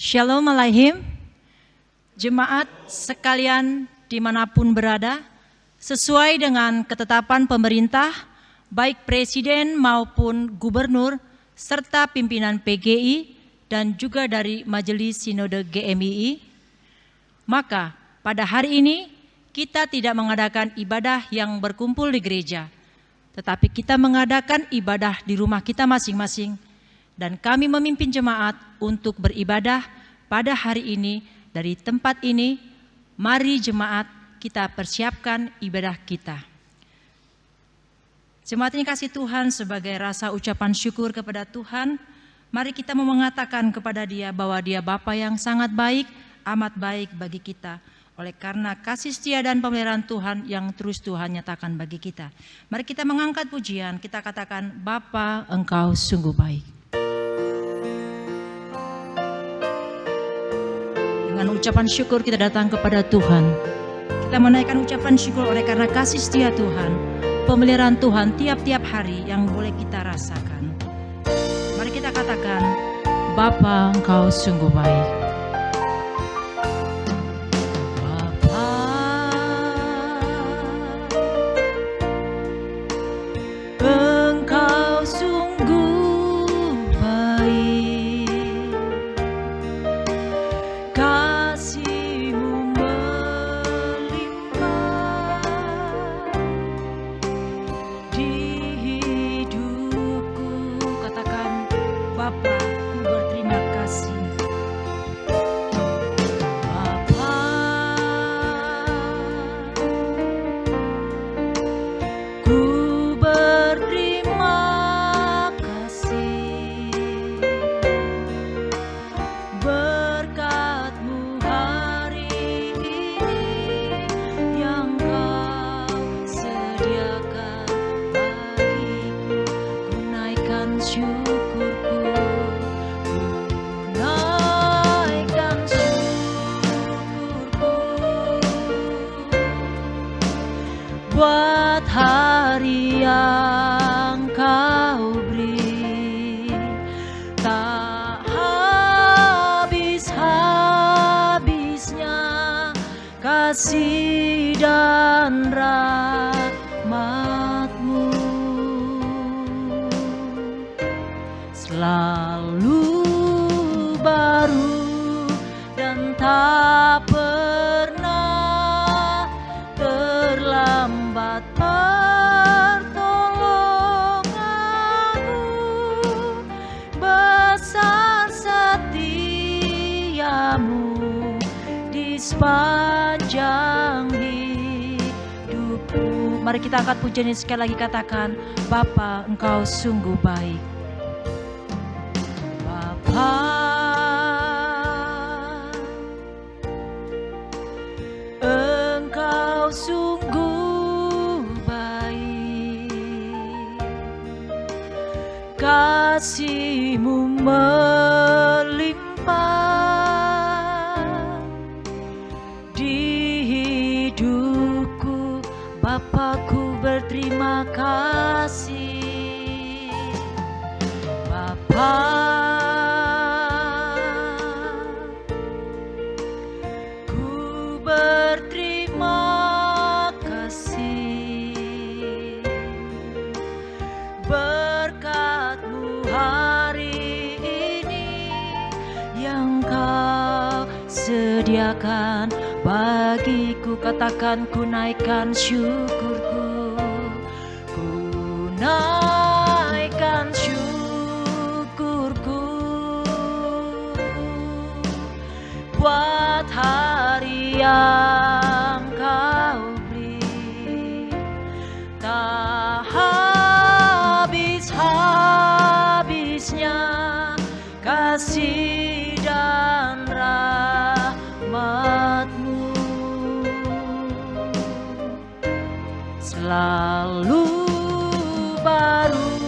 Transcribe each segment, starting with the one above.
Shalom Alaihim, jemaat sekalian dimanapun berada, sesuai dengan ketetapan pemerintah, baik presiden maupun gubernur, serta pimpinan PGI dan juga dari Majelis Sinode GMII, maka pada hari ini kita tidak mengadakan ibadah yang berkumpul di gereja, tetapi kita mengadakan ibadah di rumah kita masing-masing. Dan kami memimpin jemaat untuk beribadah pada hari ini dari tempat ini. Mari jemaat kita persiapkan ibadah kita. Jemaat ini kasih Tuhan sebagai rasa ucapan syukur kepada Tuhan. Mari kita mau mengatakan kepada Dia bahwa Dia Bapa yang sangat baik, amat baik bagi kita. Oleh karena kasih setia dan pemeliharaan Tuhan yang terus Tuhan nyatakan bagi kita. Mari kita mengangkat pujian, kita katakan, Bapa Engkau sungguh baik. Dengan ucapan syukur kita datang kepada Tuhan. Kita menaikkan ucapan syukur oleh karena kasih setia Tuhan, pemeliharaan Tuhan tiap-tiap hari yang boleh kita rasakan. Mari kita katakan, Bapa Engkau sungguh baik. Buat hari yang Kau beri, tak habis-habisnya kasih dan rahmat-Mu, selalu baru dan tak pernah terlambat pertolongan-Mu, besar setia-Mu di sepanjang hidupku. Mari kita angkat pujian ini sekali lagi, katakan, Bapa Engkau sungguh baik. Bapa Engkau sungguh baik, kasih-Mu melimpah di hidupku. Bapakku berterima kasih, Bapa. Sediakan bagiku, katakan, ku naikkan syukurku, ku naikkan syukurku buat hari yang Kau beri, tak habis-habisnya kasih dan rahmat-Mu, selalu baru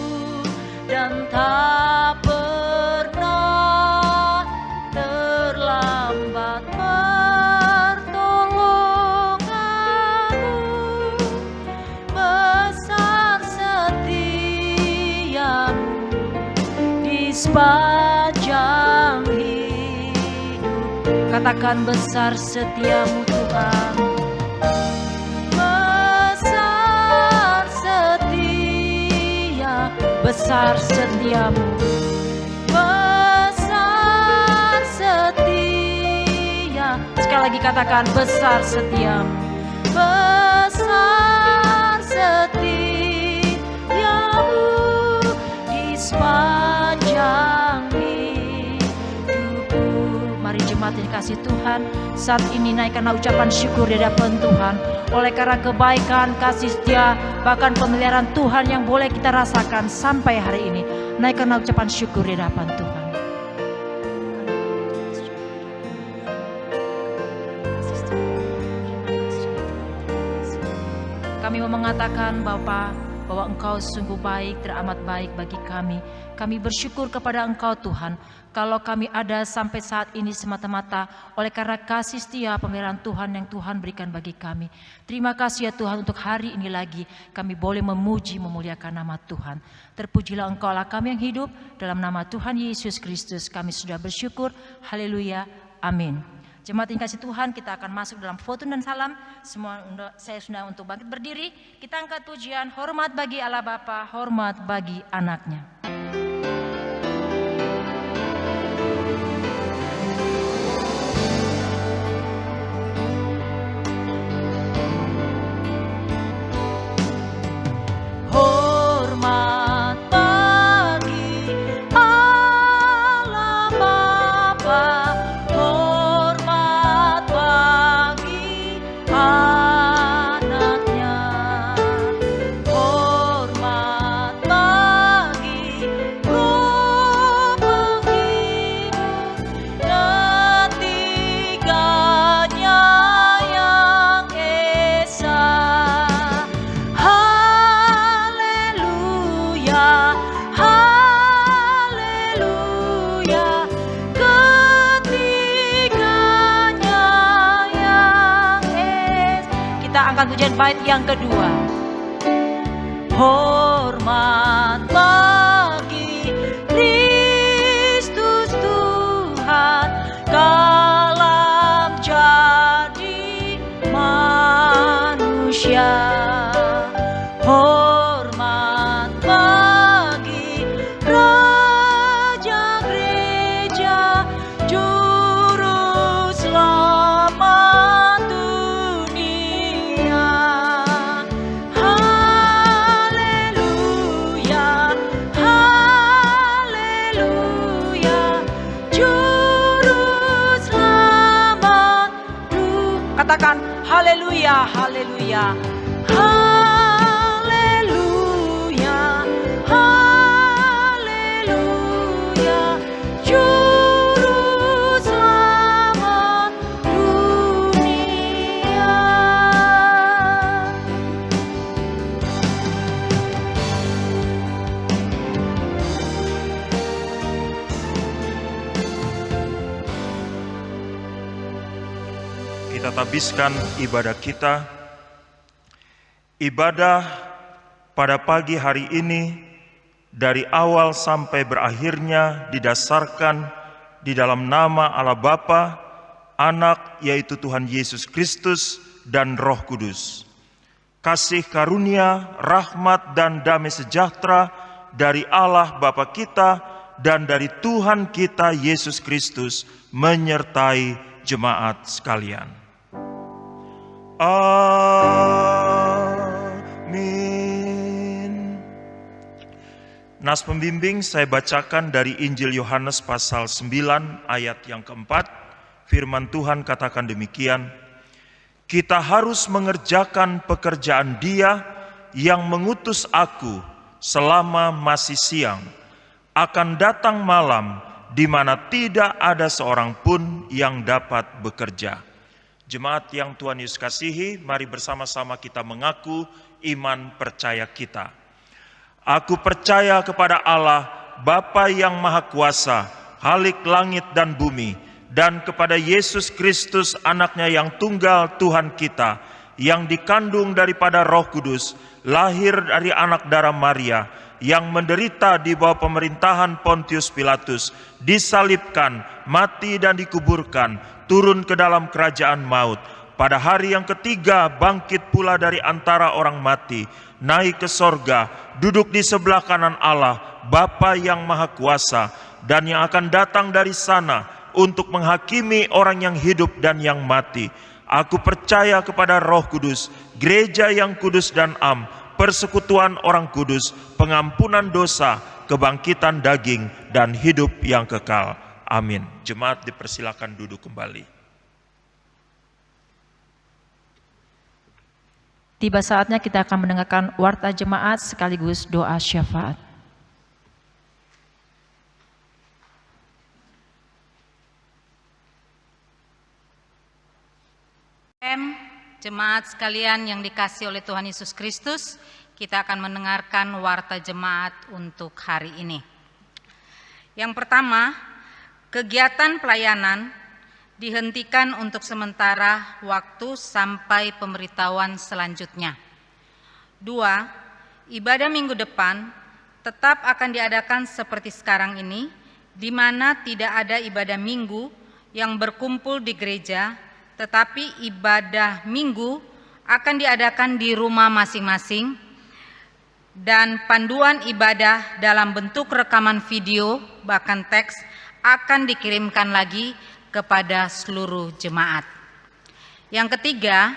dan tak pernah terlambat pertolongan-Mu, besar setia-Mu di sepanjang Katakan besar setiamu Tuhan. Besar setia, besar setiamu. Besar setia. Sekali lagi katakan besar setiamu. Besar setiamu di sepanjang hidupku. Mari jemaat yang dikasihi Tuhan, saat ini naikkanlah ucapan syukur di hadapan Tuhan. Oleh karena kebaikan, kasih setia, bahkan pemeliharaan Tuhan yang boleh kita rasakan sampai hari ini. Naikkanlah ucapan syukur di hadapan Tuhan. Kami mau mengatakan bahwa Engkau sungguh baik, teramat baik bagi kami. Kami bersyukur kepada Engkau Tuhan, kalau kami ada sampai saat ini semata-mata oleh karena kasih setia pemeliharaan Tuhan yang Tuhan berikan bagi kami. Terima kasih ya Tuhan, untuk hari ini lagi kami boleh memuji, memuliakan nama Tuhan. Terpujilah Engkau lah kami yang hidup, dalam nama Tuhan Yesus Kristus kami sudah bersyukur. Haleluya, amin. Jemaat yang kasih Tuhan, kita akan masuk dalam foto dan salam. Semua saya sudah untuk bangkit berdiri. Kita angkat pujian, hormat bagi Allah Bapa, hormat bagi anaknya. Hormat bagi Allah Bapa, hormat bagi anaknya, hormat bagi Roh penghibur, ketiganya yang esa. Haleluya, haleluya, ketiganya yang esa. Kita angkat pujian bait yang kedua. Hormat bagi Kristus Tuhan, kalam jadi manusia. Hormat bagi Raja Gereja, Juru Selamat dunia. Haleluya, haleluya, Juru Selamat dunia. Katakan haleluya, haleluya, haleluya, haleluya, Juru Selamat dunia. Kita tabiskan ibadah kita. Ibadah pada pagi hari ini dari awal sampai berakhirnya didasarkan di dalam nama Allah Bapa, Anak yaitu Tuhan Yesus Kristus dan Roh Kudus. Kasih karunia, rahmat dan damai sejahtera dari Allah Bapa kita dan dari Tuhan kita Yesus Kristus menyertai jemaat sekalian. Amin. Nas pembimbing saya bacakan dari Injil Yohanes pasal 9 ayat yang keempat. Firman Tuhan katakan demikian, kita harus mengerjakan pekerjaan Dia yang mengutus aku selama masih siang. Akan datang malam di mana tidak ada seorang pun yang dapat bekerja. Jemaat yang Tuhan Yesus kasihi, mari bersama-sama kita mengaku iman percaya kita. Aku percaya kepada Allah, Bapa yang Maha Kuasa, Khalik langit dan bumi, dan kepada Yesus Kristus anaknya yang tunggal Tuhan kita, yang dikandung daripada Roh Kudus, lahir dari anak darah Maria, yang menderita di bawah pemerintahan Pontius Pilatus, disalibkan, mati dan dikuburkan, turun ke dalam kerajaan maut. Pada hari yang ketiga bangkit pula dari antara orang mati, naik ke sorga, duduk di sebelah kanan Allah, Bapa yang Maha Kuasa, dan yang akan datang dari sana untuk menghakimi orang yang hidup dan yang mati. Aku percaya kepada Roh Kudus, gereja yang kudus dan am, persekutuan orang kudus, pengampunan dosa, kebangkitan daging, dan hidup yang kekal. Amin. Jemaat dipersilakan duduk kembali. Tiba saatnya kita akan mendengarkan warta jemaat sekaligus doa syafaat. Jemaat sekalian yang dikasihi oleh Tuhan Yesus Kristus, kita akan mendengarkan warta jemaat untuk hari ini. Yang pertama, kegiatan pelayanan dihentikan untuk sementara waktu sampai pemberitahuan selanjutnya. 2. Ibadah minggu depan tetap akan diadakan seperti sekarang ini, di mana tidak ada ibadah minggu yang berkumpul di gereja, tetapi ibadah minggu akan diadakan di rumah masing-masing, dan panduan ibadah dalam bentuk rekaman video bahkan teks akan dikirimkan lagi kepada seluruh jemaat. Yang ketiga,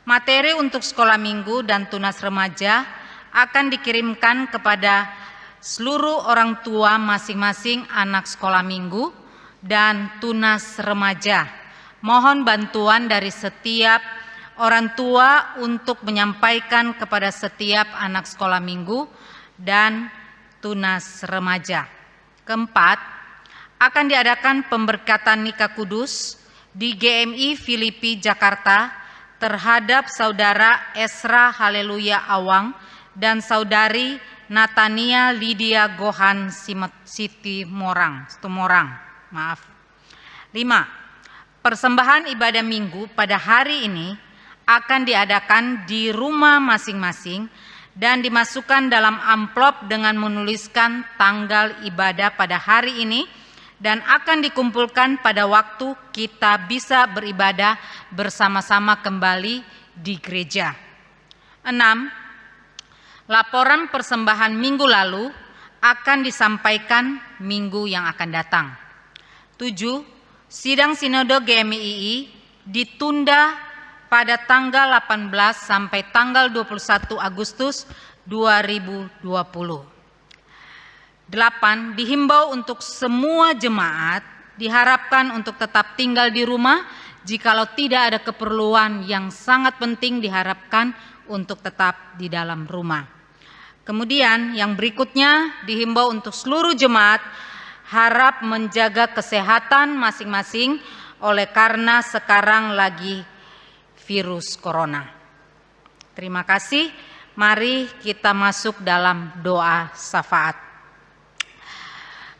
materi untuk sekolah minggu dan tunas remaja akan dikirimkan kepada seluruh orang tua masing-masing anak sekolah minggu dan tunas remaja. Mohon bantuan dari setiap orang tua untuk menyampaikan kepada setiap anak sekolah minggu dan tunas remaja. Keempat, akan diadakan pemberkatan nikah kudus di GMI Filipi Jakarta terhadap saudara Esra Haleluya Awang dan saudari Natania Lydia Gohan Siti Morang. 5. Persembahan ibadah minggu pada hari ini akan diadakan di rumah masing-masing dan dimasukkan dalam amplop dengan menuliskan tanggal ibadah pada hari ini dan akan dikumpulkan pada waktu kita bisa beribadah bersama-sama kembali di gereja. 6. Laporan persembahan minggu lalu akan disampaikan minggu yang akan datang. 7. Sidang Sinode GMII ditunda pada tanggal 18 sampai tanggal 21 Agustus 2020. 8. Dihimbau untuk semua jemaat diharapkan untuk tetap tinggal di rumah jikalau tidak ada keperluan yang sangat penting diharapkan untuk tetap di dalam rumah. Kemudian yang berikutnya dihimbau untuk seluruh jemaat harap menjaga kesehatan masing-masing oleh karena sekarang lagi virus corona. Terima kasih. Mari kita masuk dalam doa syafaat.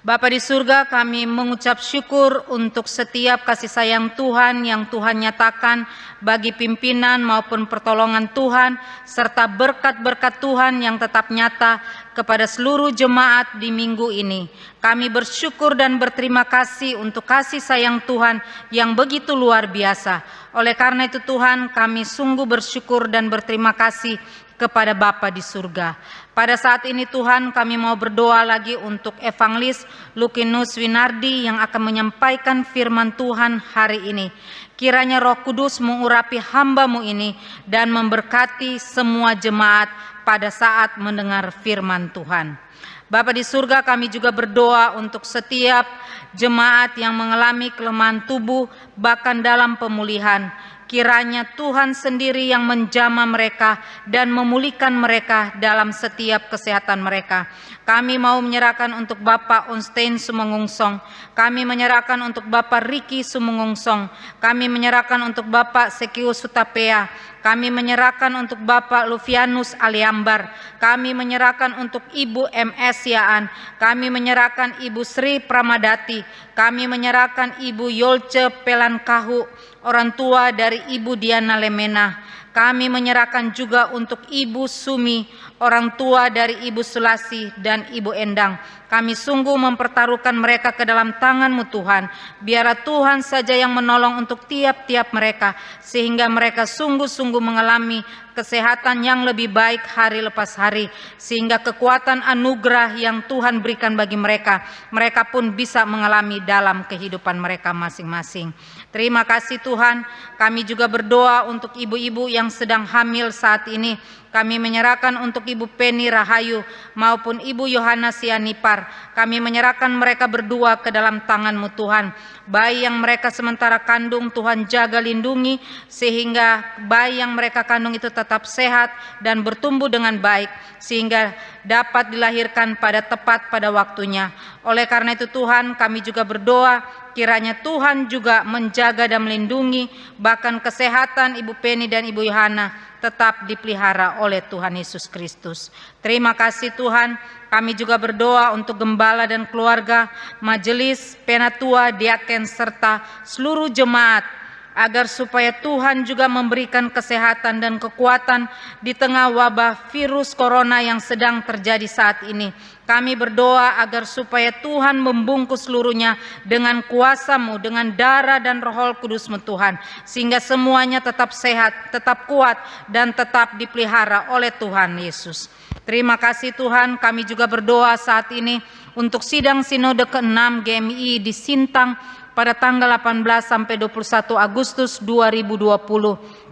Bapa di surga, kami mengucap syukur untuk setiap kasih sayang Tuhan yang Tuhan nyatakan bagi pimpinan maupun pertolongan Tuhan, serta berkat-berkat Tuhan yang tetap nyata kepada seluruh jemaat di minggu ini. Kami bersyukur dan berterima kasih untuk kasih sayang Tuhan yang begitu luar biasa. Oleh karena itu Tuhan, kami sungguh bersyukur dan berterima kasih kepada Bapa di surga. Pada saat ini Tuhan, kami mau berdoa lagi untuk Evangelis Lukinus Winardi yang akan menyampaikan firman Tuhan hari ini. Kiranya Roh Kudus mengurapi hamba-Mu ini dan memberkati semua jemaat pada saat mendengar firman Tuhan. Bapa di surga, kami juga berdoa untuk setiap jemaat yang mengalami kelemahan tubuh bahkan dalam pemulihan. Kiranya Tuhan sendiri yang menjamah mereka dan memulihkan mereka dalam setiap kesehatan mereka. Kami mau menyerahkan untuk Bapak Onstein Sumengungsong. Kami menyerahkan untuk Bapak Riki Sumengungsong. Kami menyerahkan untuk Bapak Sekio Sutapea. Kami menyerahkan untuk Bapak Lufianus Aliambar. Kami menyerahkan untuk Ibu MS Yaan. Kami menyerahkan Ibu Sri Pramadati. Kami menyerahkan Ibu Yolce Pelankahu, orang tua dari Ibu Diana Lemena. Kami menyerahkan juga untuk Ibu Sumi, orang tua dari Ibu Sulasi dan Ibu Endang. Kami sungguh mempertaruhkan mereka ke dalam tangan-Mu Tuhan. Biarlah Tuhan saja yang menolong untuk tiap-tiap mereka, sehingga mereka sungguh-sungguh mengalami kesehatan yang lebih baik hari lepas hari, sehingga kekuatan anugerah yang Tuhan berikan bagi mereka, mereka pun bisa mengalami dalam kehidupan mereka masing-masing. Terima kasih Tuhan. Kami juga berdoa untuk ibu-ibu yang sedang hamil saat ini. Kami menyerahkan untuk Ibu Penny Rahayu maupun Ibu Yohana Sianipar. Kami menyerahkan mereka berdua ke dalam tangan-Mu Tuhan. Bayi yang mereka sementara kandung, Tuhan jaga lindungi, sehingga bayi yang mereka kandung itu tetap sehat dan bertumbuh dengan baik, sehingga dapat dilahirkan tepat pada waktunya. Oleh karena itu Tuhan, kami juga berdoa kiranya Tuhan juga menjaga dan melindungi, bahkan kesehatan Ibu Penny dan Ibu Yohana tetap dipelihara oleh Tuhan Yesus Kristus. Terima kasih Tuhan. Kami juga berdoa untuk gembala dan keluarga, majelis, penatua, diaken, serta seluruh jemaat, agar supaya Tuhan juga memberikan kesehatan dan kekuatan di tengah wabah virus corona yang sedang terjadi saat ini. Kami berdoa agar supaya Tuhan membungkus seluruhnya dengan kuasa-Mu, dengan darah dan Roh Kudus-Mu Tuhan, sehingga semuanya tetap sehat, tetap kuat, dan tetap dipelihara oleh Tuhan Yesus. Terima kasih Tuhan. Kami juga berdoa saat ini untuk sidang sinode ke-6 GMI di Sintang pada tanggal 18 sampai 21 Agustus 2020.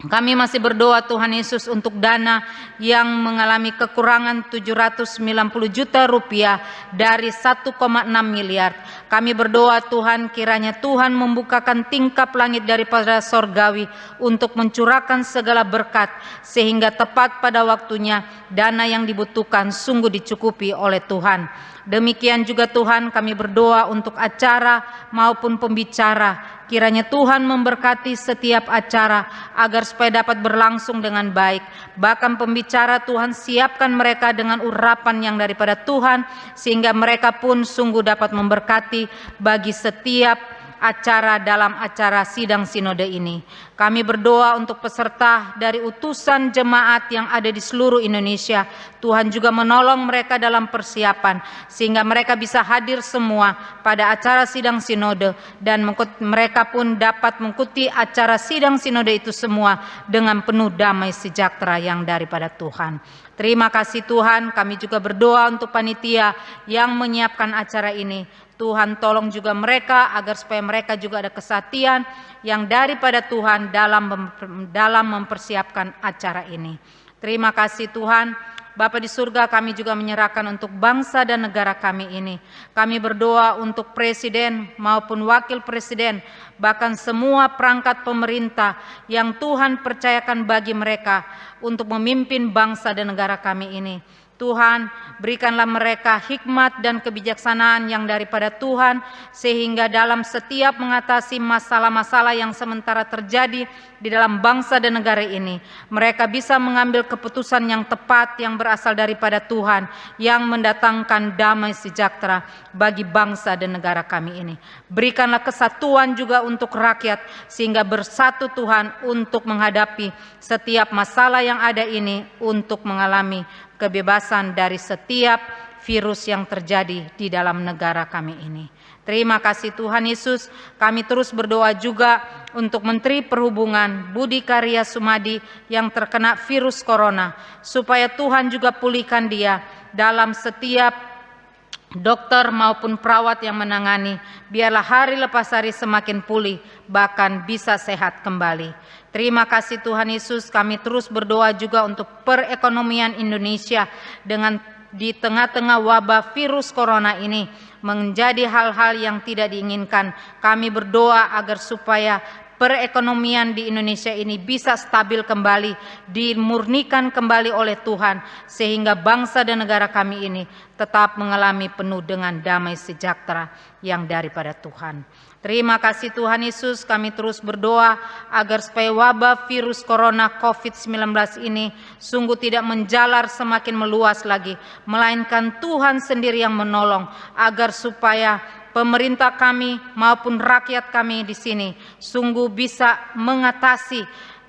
Kami masih berdoa Tuhan Yesus untuk dana yang mengalami kekurangan 790 juta rupiah dari 1,6 miliar. Kami berdoa Tuhan, kiranya Tuhan membukakan tingkap langit daripada sorgawi untuk mencurahkan segala berkat, sehingga tepat pada waktunya dana yang dibutuhkan sungguh dicukupi oleh Tuhan. Demikian juga Tuhan, kami berdoa untuk acara maupun pembicara. Kiranya Tuhan memberkati setiap acara agar supaya dapat berlangsung dengan baik. Bahkan pembicara Tuhan siapkan mereka dengan urapan yang daripada Tuhan, sehingga mereka pun sungguh dapat memberkati bagi setiap acara dalam acara sidang sinode ini. Kami berdoa untuk peserta dari utusan jemaat yang ada di seluruh Indonesia. Tuhan juga menolong mereka dalam persiapan, sehingga mereka bisa hadir semua pada acara sidang sinode, dan mereka pun dapat mengikuti acara sidang sinode itu semua dengan penuh damai sejahtera yang daripada Tuhan. Terima kasih Tuhan. Kami juga berdoa untuk panitia yang menyiapkan acara ini. Tuhan tolong juga mereka agar supaya mereka juga ada kesatian yang daripada Tuhan dalam mempersiapkan acara ini. Terima kasih Tuhan. Bapa di surga, kami juga menyerahkan untuk bangsa dan negara kami ini. Kami berdoa untuk presiden maupun wakil presiden, bahkan semua perangkat pemerintah yang Tuhan percayakan bagi mereka untuk memimpin bangsa dan negara kami ini. Tuhan, berikanlah mereka hikmat dan kebijaksanaan yang daripada Tuhan, sehingga dalam setiap mengatasi masalah-masalah yang sementara terjadi di dalam bangsa dan negara ini, mereka bisa mengambil keputusan yang tepat yang berasal daripada Tuhan, yang mendatangkan damai sejahtera bagi bangsa dan negara kami ini. Berikanlah kesatuan juga untuk rakyat, sehingga bersatu Tuhan untuk menghadapi setiap masalah yang ada ini, untuk mengalami kebebasan dari setiap virus yang terjadi di dalam negara kami ini. Terima kasih Tuhan Yesus. Kami terus berdoa juga untuk Menteri Perhubungan Budi Karya Sumadi yang terkena virus corona, supaya Tuhan juga pulihkan dia dalam setiap dokter maupun perawat yang menangani. Biarlah hari lepas hari semakin pulih, bahkan bisa sehat kembali. Terima kasih Tuhan Yesus. Kami terus berdoa juga untuk perekonomian Indonesia dengan di tengah-tengah wabah virus corona ini menjadi hal-hal yang tidak diinginkan. Kami berdoa agar supaya perekonomian di Indonesia ini bisa stabil kembali, dimurnikan kembali oleh Tuhan, sehingga bangsa dan negara kami ini tetap mengalami penuh dengan damai sejahtera yang daripada Tuhan. Terima kasih Tuhan Yesus. Kami terus berdoa agar supaya wabah virus corona COVID-19 ini sungguh tidak menjalar semakin meluas lagi, melainkan Tuhan sendiri yang menolong, agar supaya pemerintah kami maupun rakyat kami di sini sungguh bisa mengatasi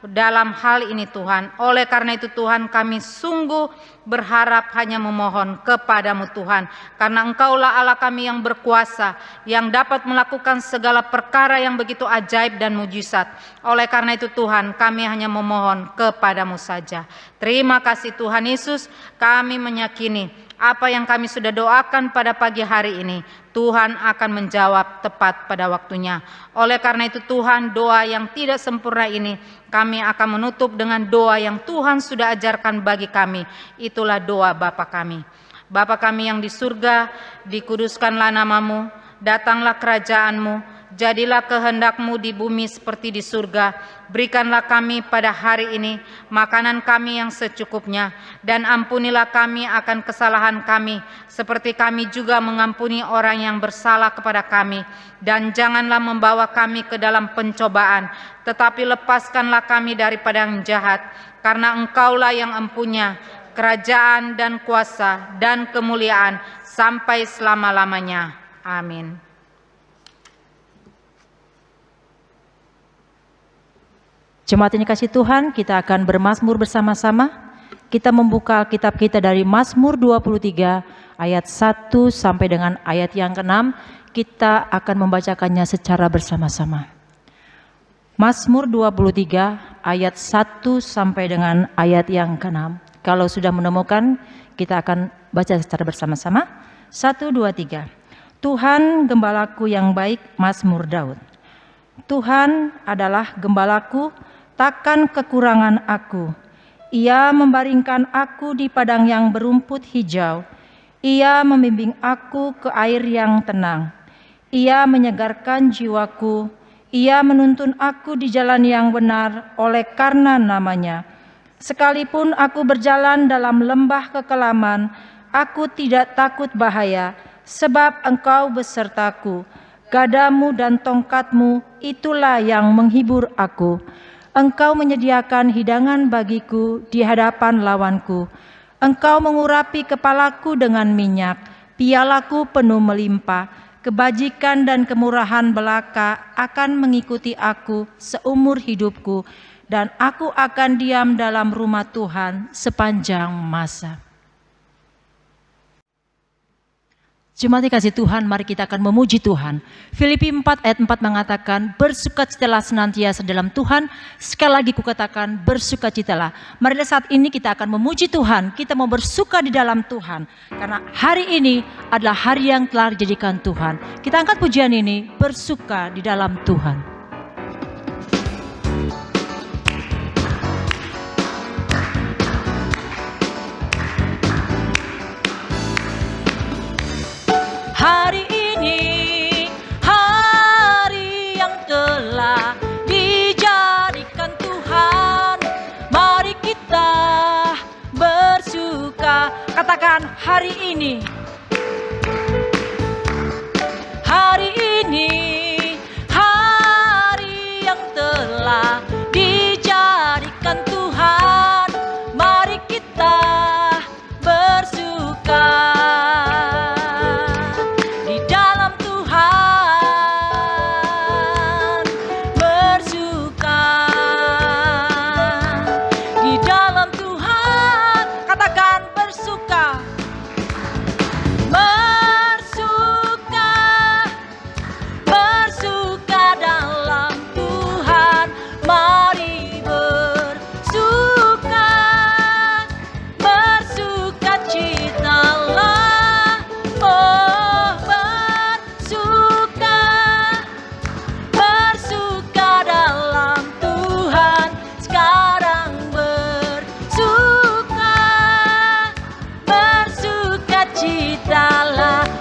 dalam hal ini Tuhan. Oleh karena itu Tuhan, kami sungguh berharap hanya memohon kepadamu Tuhan. Karena Engkaulah Allah kami yang berkuasa, yang dapat melakukan segala perkara yang begitu ajaib dan mujizat. Oleh karena itu Tuhan, kami hanya memohon kepadamu saja. Terima kasih Tuhan Yesus, kami meyakini apa yang kami sudah doakan pada pagi hari ini, Tuhan akan menjawab tepat pada waktunya. Oleh karena itu Tuhan, doa yang tidak sempurna ini kami akan menutup dengan doa yang Tuhan sudah ajarkan bagi kami. Itulah doa Bapa kami. Bapa kami yang di surga, dikuduskanlah namamu, datanglah kerajaanmu, jadilah kehendak-Mu di bumi seperti di surga. Berikanlah kami pada hari ini makanan kami yang secukupnya, dan ampunilah kami akan kesalahan kami, seperti kami juga mengampuni orang yang bersalah kepada kami. Dan janganlah membawa kami ke dalam pencobaan, tetapi lepaskanlah kami daripada yang jahat. Karena Engkaulah yang empunya kerajaan dan kuasa dan kemuliaan sampai selama-lamanya. Amin. Jemaat yang dikasihi Tuhan, kita akan bermazmur bersama-sama. Kita membuka Alkitab kita dari Mazmur 23 ayat 1 sampai dengan ayat yang ke-6. Kita akan membacakannya secara bersama-sama. Mazmur 23 ayat 1 sampai dengan ayat yang ke-6. Kalau sudah menemukan, kita akan baca secara bersama-sama. 1, 2, 3. Tuhan gembalaku yang baik, Mazmur Daud. Tuhan adalah gembalaku, takkan kekurangan aku. Ia membaringkan aku di padang yang berumput hijau. Ia membimbing aku ke air yang tenang. Ia menyegarkan jiwaku. Ia menuntun aku di jalan yang benar oleh karena namanya. Sekalipun aku berjalan dalam lembah kekelaman, aku tidak takut bahaya, sebab Engkau besertaku. Gadamu dan tongkatmu, itulah yang menghibur aku. Engkau menyediakan hidangan bagiku di hadapan lawanku. Engkau mengurapi kepalaku dengan minyak, pialaku penuh melimpah. Kebajikan dan kemurahan belaka akan mengikuti aku seumur hidupku, dan aku akan diam dalam rumah Tuhan sepanjang masa. Jemaat dikasihi Tuhan, mari kita akan memuji Tuhan. Filipi 4 ayat 4 mengatakan, bersukacitalah senantiasa dalam Tuhan. Sekali lagi kukatakan, bersukacitalah. Marilah saat ini kita akan memuji Tuhan. Kita mau bersuka di dalam Tuhan. Karena hari ini adalah hari yang telah dijadikan Tuhan. Kita angkat pujian ini, bersuka di dalam Tuhan. Hari ini, hari yang telah dijadikan Tuhan. Mari kita bersuka. Katakan hari ini. Hari ini, hari yang telah dijadikan Tuhan. Mari kita bersuka.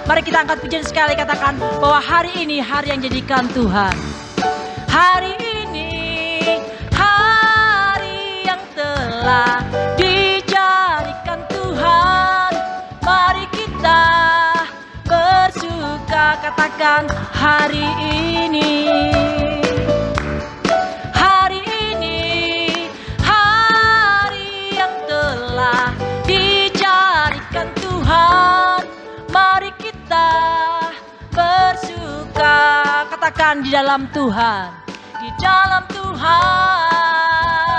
Mari kita angkat pujian sekali, katakan bahwa hari ini hari yang jadikan Tuhan. Hari ini hari yang telah dijadikan Tuhan. Mari kita bersuka, katakan hari ini. Hari ini hari yang telah dijadikan Tuhan. Mari kita bersuka, katakan di dalam Tuhan, di dalam Tuhan.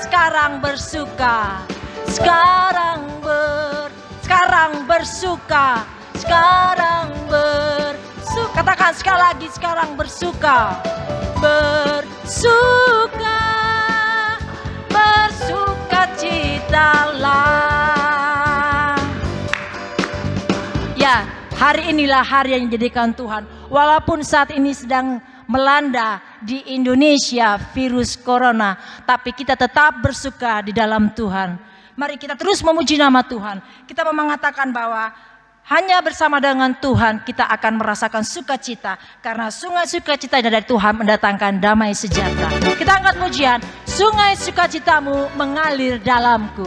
sekarang bersuka. Sekarang bersuka. Sekarang bersuka. Katakan sekali lagi, sekarang bersuka. Bersuka. Bersukacitalah. Ya, hari inilah hari yang dijadikan Tuhan. Walaupun saat ini sedang melanda di Indonesia virus corona, tapi kita tetap bersuka di dalam Tuhan. Mari kita terus memuji nama Tuhan. Kita mengatakan bahwa hanya bersama dengan Tuhan kita akan merasakan sukacita, karena sungai sukacita dari Tuhan mendatangkan damai sejahtera. Kita angkat pujian, sungai sukacitamu mengalir dalamku.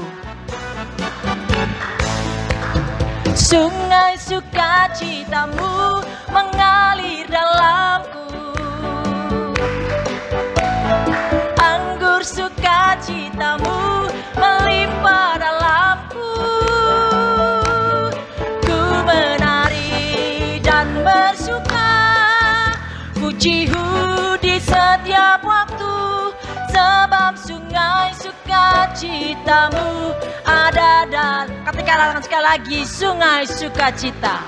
Sungai sukacitamu mengalir dalamku. Anggur sukacitamu melimpah dalamku. Ku menari dan bersuka, pujimu di setiap waktu, sebab sungai sukacitamu ada dan katakan sekali lagi, sungai sukacita.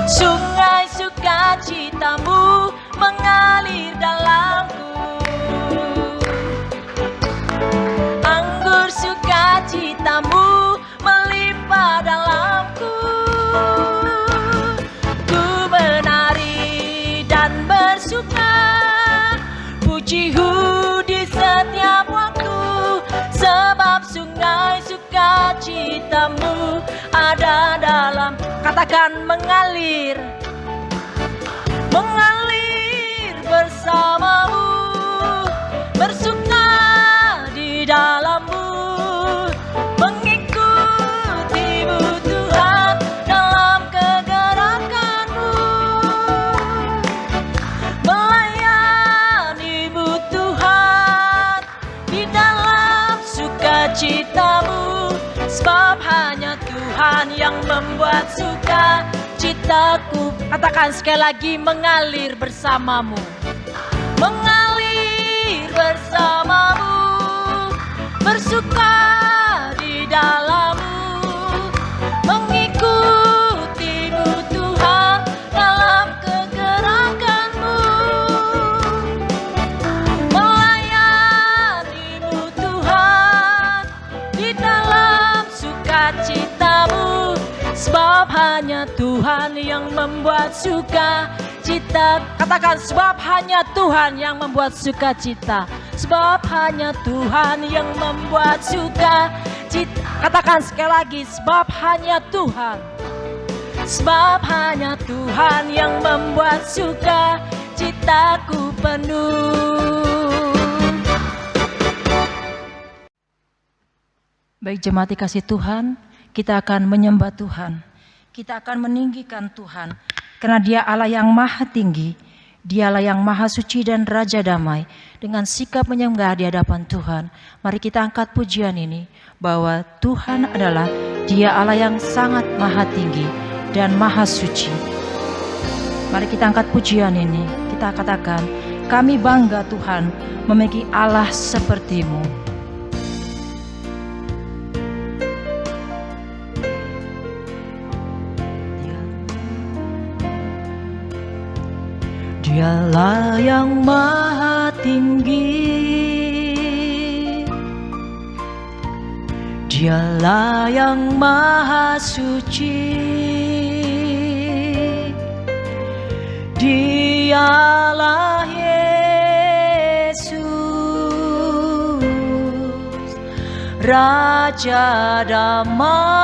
Sungai sukacitamu mengalir dalamku. Anggur sukacitamu melimpah dalamku. Ku menari dan bersuka, pujimu di setiap waktu, sebab sungai sukacitamu ada dalam. Katakan mengalir, mengalir bersamamu, bersuka di dalammu, mengikutimu Tuhan dalam kegerakanmu, melayanimu Tuhan di dalam sukacitamu, sebab hanya Tuhan yang membuat sukacitaku. Katakan sekali lagi, mengalir bersamamu, mengalir bersamamu, bersuka di dalammu, mengikutimu Tuhan dalam kegerakanmu, melayanimu Tuhan di dalam sukacitamu, sebab hanya Tuhan yang membuat sukacita. Katakan, sebab hanya Tuhan yang membuat sukacita. Sebab hanya Tuhan yang membuat sukacita. Katakan sekali lagi, sebab hanya Tuhan. Sebab hanya Tuhan yang membuat sukacitaku penuh. Baik jemaat dikasih Tuhan, kita akan menyembah Tuhan. Kita akan meninggikan Tuhan, karena Dia Allah yang maha tinggi, Dialah yang maha suci dan raja damai. Dengan sikap menyembah di hadapan Tuhan, mari kita angkat pujian ini, bahwa Tuhan adalah Dia Allah yang sangat maha tinggi dan maha suci. Mari kita angkat pujian ini, kita katakan, kami bangga Tuhan memiliki Allah seperti-Mu. Dialah yang maha tinggi, Dialah yang maha suci, Dialah Yesus, Raja damai.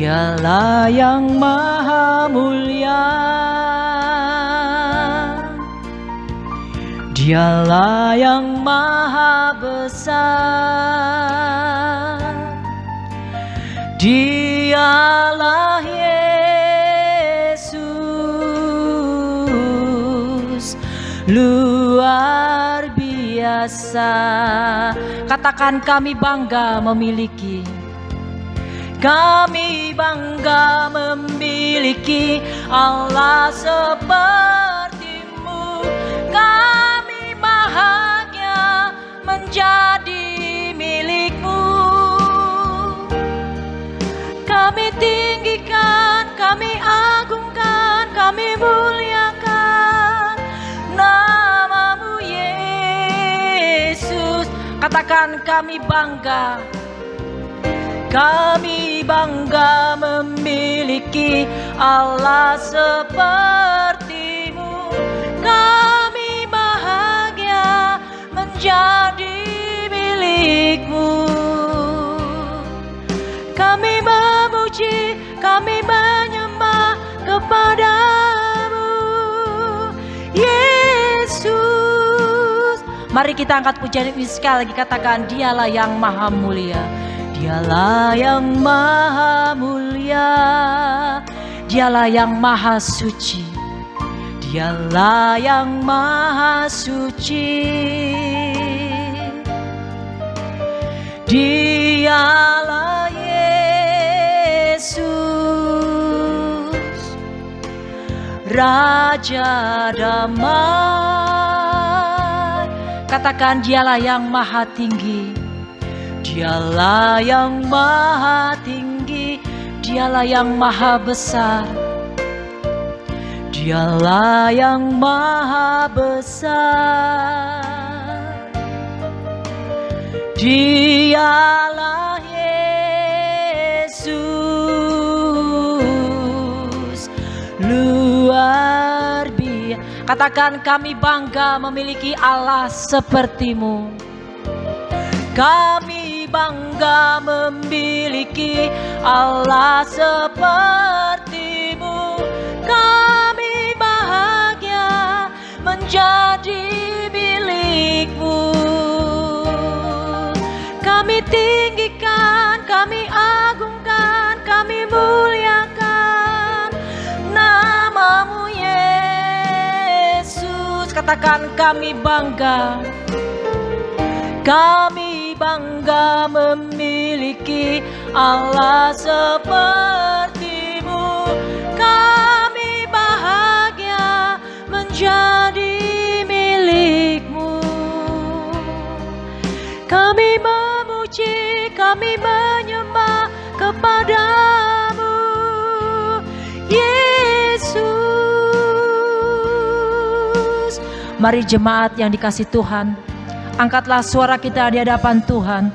Dialah yang maha mulia, Dialah yang maha besar, Dialah Yesus, luar biasa. Katakan, kami bangga memiliki. Kami bangga memiliki Allah seperti-Mu, Katakan kami bangga. Kami bangga memiliki Allah seperti-Mu. Kami bahagia menjadi milik-Mu. Kami memuji, kami menyembah kepada-Mu, Yesus. Mari kita angkat pujian ini sekali lagi, katakan Dialah yang maha mulia. Dialah yang maha mulia, Dialah yang maha suci, Dialah yang maha suci. Dialah Yesus, Raja damai. Katakan Dialah yang maha tinggi, Dialah yang maha tinggi, Dialah yang maha besar, Dialah yang maha besar. Dialah Yesus, luar biasa. Katakan kami bangga memiliki Allah seperti-Mu. Kami bangga memiliki Allah seperti-Mu. Kami bahagia menjadi milik-Mu. Kami tinggikan, kami agungkan, kami muliakan nama-Mu Yesus. Katakan kami bangga. Kami bangga memiliki Allah seperti-Mu. Kami bahagia menjadi milik-Mu. Kami memuji, kami menyembah kepada-Mu, Yesus. Mari jemaat yang dikasihi Tuhan, angkatlah suara kita di hadapan Tuhan.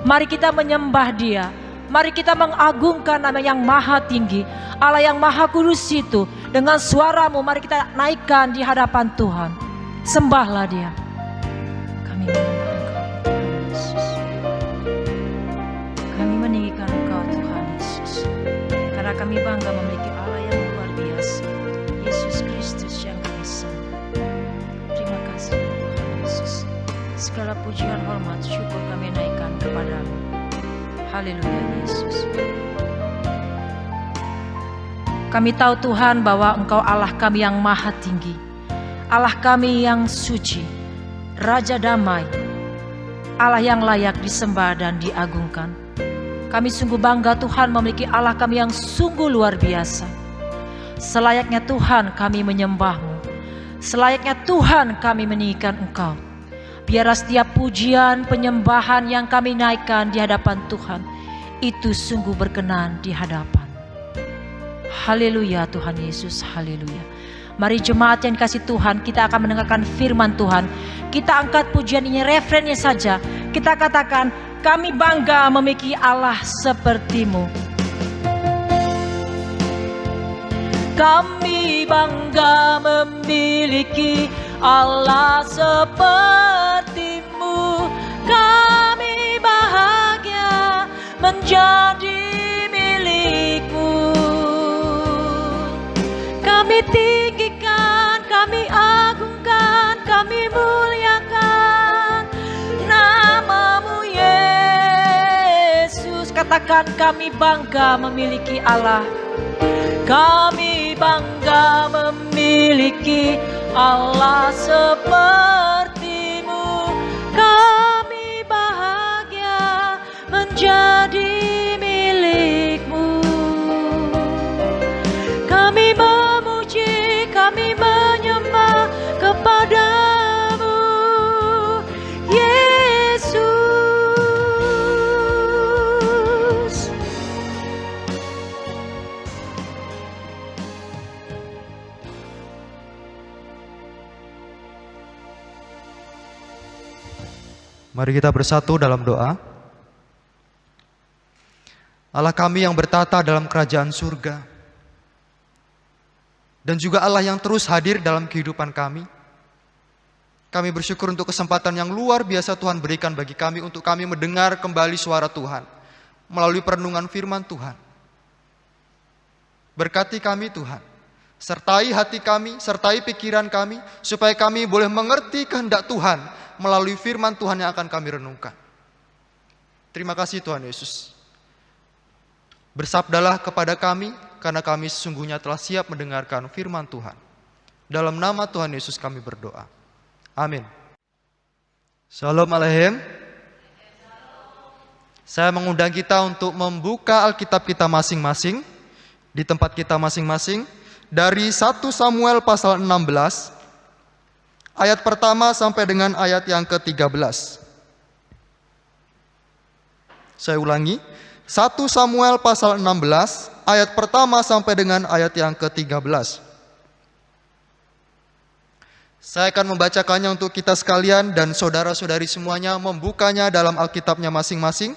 Mari kita menyembah Dia. Mari kita mengagungkan nama yang maha tinggi, Allah yang maha kudus itu. Dengan suaramu mari kita naikkan di hadapan Tuhan. Sembahlah Dia. Kami menyembah Engkau, Yesus. Kami meninggikan Engkau, Tuhan Yesus. Karena kami bangga memiliki Allah yang luar biasa, Yesus Kristus yang kami sembah. Terima kasih Tuhan Yesus. Segala pujian, hormat, syukur kami naikkan kepada-Mu. Haleluya Yesus. Kami tahu Tuhan bahwa Engkau Allah kami yang maha tinggi, Allah kami yang suci, Raja damai, Allah yang layak disembah dan diagungkan. Kami sungguh bangga Tuhan memiliki Allah kami yang sungguh luar biasa. Selayaknya Tuhan kami menyembah-Mu, selayaknya Tuhan kami meninggikan Engkau. Biarlah setiap pujian, penyembahan yang kami naikkan di hadapan Tuhan, itu sungguh berkenan di hadapan. Haleluya Tuhan Yesus, haleluya. Mari jemaat yang dikasihi Tuhan, kita akan mendengarkan firman Tuhan. Kita angkat pujian ini, refrennya saja. Kita katakan, kami bangga memiliki Allah seperti-Mu. Kami bangga memiliki Allah seperti-Mu. Kami bahagia menjadi milik-Mu. Kami tinggikan, kami agungkan, kami muliakan nama-Mu Yesus. Katakan kami bangga memiliki Allah. Kami bangga memiliki Allah seperti-Mu. Kami bahagia menjadi milik-Mu. Kami memuji, kami menyembah kepada-Mu, Yesus. Mari kita bersatu dalam doa. Allah kami yang bertata dalam kerajaan surga, dan juga Allah yang terus hadir dalam kehidupan kami. Kami bersyukur untuk kesempatan yang luar biasa Tuhan berikan bagi kami untuk kami mendengar kembali suara Tuhan melalui perenungan firman Tuhan. Berkati kami Tuhan, sertai hati kami, sertai pikiran kami, supaya kami boleh mengerti kehendak Tuhan melalui firman Tuhan yang akan kami renungkan. Terima kasih Tuhan Yesus. Bersabdalah kepada kami, karena kami sesungguhnya telah siap mendengarkan firman Tuhan. Dalam nama Tuhan Yesus kami berdoa. Amin. Shalom Aleichem. Saya mengundang kita untuk membuka Alkitab kita masing-masing, di tempat kita masing-masing, dari 1 Samuel pasal 16, ayat pertama sampai dengan ayat yang ke-13. Saya ulangi, 1 Samuel pasal 16, ayat pertama sampai dengan ayat yang ke-13. Saya akan membacakannya untuk kita sekalian dan saudara-saudari semuanya membukanya dalam Alkitabnya masing-masing.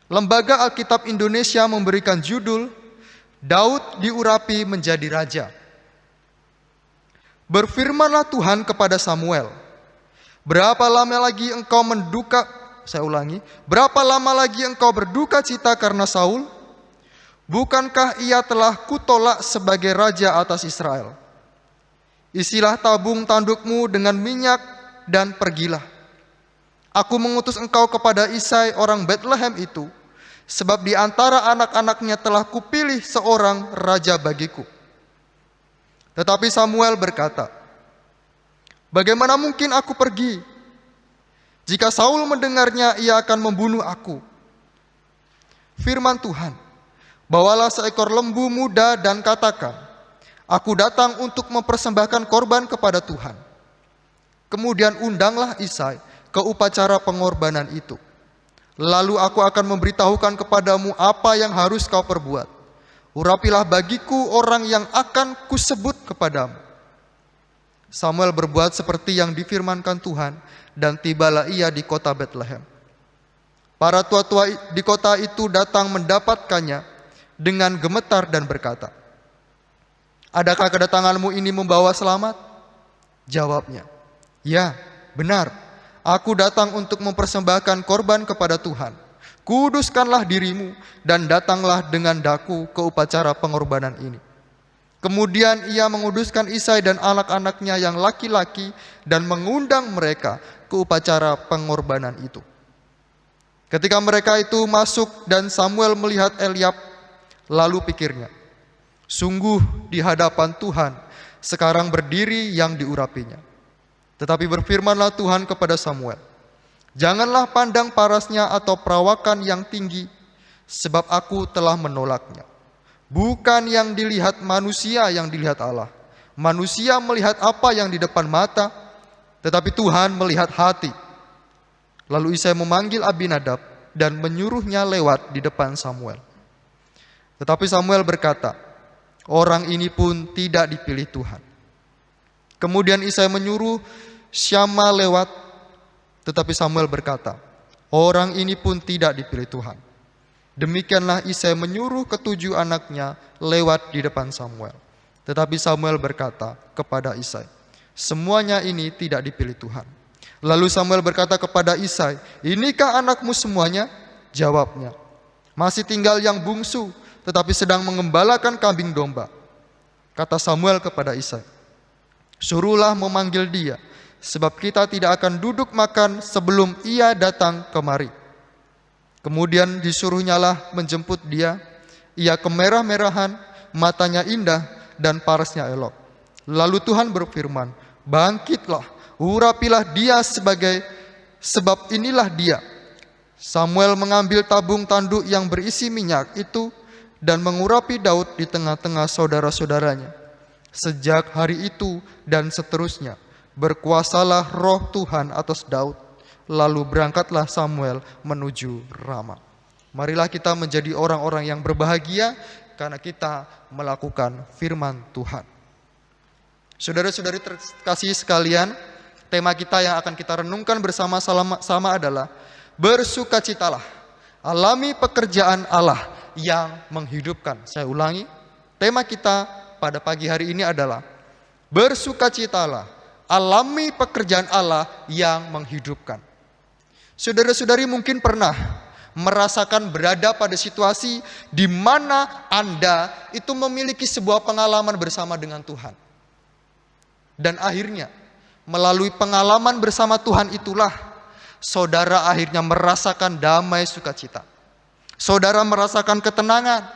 Lembaga Alkitab Indonesia memberikan judul, Daud diurapi menjadi raja. Berfirmanlah Tuhan kepada Samuel, berapa lama lagi engkau berapa lama lagi engkau berduka cita karena Saul? Bukankah ia telah kutolak sebagai raja atas Israel? Isilah tabung tandukmu dengan minyak dan pergilah. Aku mengutus engkau kepada Isai orang Bethlehem itu, sebab di antara anak-anaknya telah kupilih seorang raja bagiku. Tetapi Samuel berkata, bagaimana mungkin aku pergi? Jika Saul mendengarnya, ia akan membunuh aku. Firman Tuhan, bawalah seekor lembu muda dan katakan, aku datang untuk mempersembahkan korban kepada Tuhan. Kemudian undanglah Isai ke upacara pengorbanan itu. Lalu aku akan memberitahukan kepadamu apa yang harus kau perbuat. Urapilah bagiku orang yang akan kusebut kepadamu. Samuel berbuat seperti yang difirmankan Tuhan, dan tibalah ia di kota Bethlehem. Para tua-tua di kota itu datang mendapatkannya dengan gemetar dan berkata, adakah kedatanganmu ini membawa selamat? Jawabnya, ya, benar. Aku datang untuk mempersembahkan korban kepada Tuhan. Kuduskanlah dirimu dan datanglah dengan daku ke upacara pengorbanan ini. Kemudian ia menguduskan Isai dan anak-anaknya yang laki-laki dan mengundang mereka ke upacara pengorbanan itu. Ketika mereka itu masuk dan Samuel melihat Eliab, lalu pikirnya, sungguh di hadapan Tuhan sekarang berdiri yang diurapinya. Tetapi berfirmanlah Tuhan kepada Samuel, janganlah pandang parasnya atau perawakan yang tinggi, sebab aku telah menolaknya. Bukan yang dilihat manusia yang dilihat Allah. Manusia melihat apa yang di depan mata, tetapi Tuhan melihat hati. Lalu Isai memanggil Abinadab dan menyuruhnya lewat di depan Samuel. Tetapi Samuel berkata, orang ini pun tidak dipilih Tuhan. Kemudian Isai menyuruh Syama lewat, tetapi Samuel berkata, orang ini pun tidak dipilih Tuhan. Demikianlah Isai menyuruh ketujuh anaknya lewat di depan Samuel. Tetapi Samuel berkata kepada Isai, semuanya ini tidak dipilih Tuhan. Lalu Samuel berkata kepada Isai, inikah anakmu semuanya? Jawabnya, masih tinggal yang bungsu, tetapi sedang mengembalakan kambing domba. Kata Samuel kepada Isai, suruhlah memanggil dia, sebab kita tidak akan duduk makan sebelum ia datang kemari. Kemudian disuruhnyalah menjemput dia. Ia kemerah-merahan, matanya indah, dan parasnya elok. Lalu Tuhan berfirman, bangkitlah, urapilah dia sebab inilah dia. Samuel mengambil tabung tanduk yang berisi minyak itu dan mengurapi Daud di tengah-tengah saudara-saudaranya. Sejak hari itu dan seterusnya, berkuasalah roh Tuhan atas Daud. Lalu berangkatlah Samuel menuju Rama. Marilah kita menjadi orang-orang yang berbahagia karena kita melakukan firman Tuhan. Saudara-saudari terkasih sekalian, tema kita yang akan kita renungkan bersama-sama adalah bersukacitalah, alami pekerjaan Allah yang menghidupkan. Saya ulangi, tema kita pada pagi hari ini adalah bersukacitalah, alami pekerjaan Allah yang menghidupkan. Saudara-saudari mungkin pernah merasakan berada pada situasi di mana Anda itu memiliki sebuah pengalaman bersama dengan Tuhan. Dan akhirnya melalui pengalaman bersama Tuhan itulah saudara akhirnya merasakan damai sukacita. Saudara merasakan ketenangan,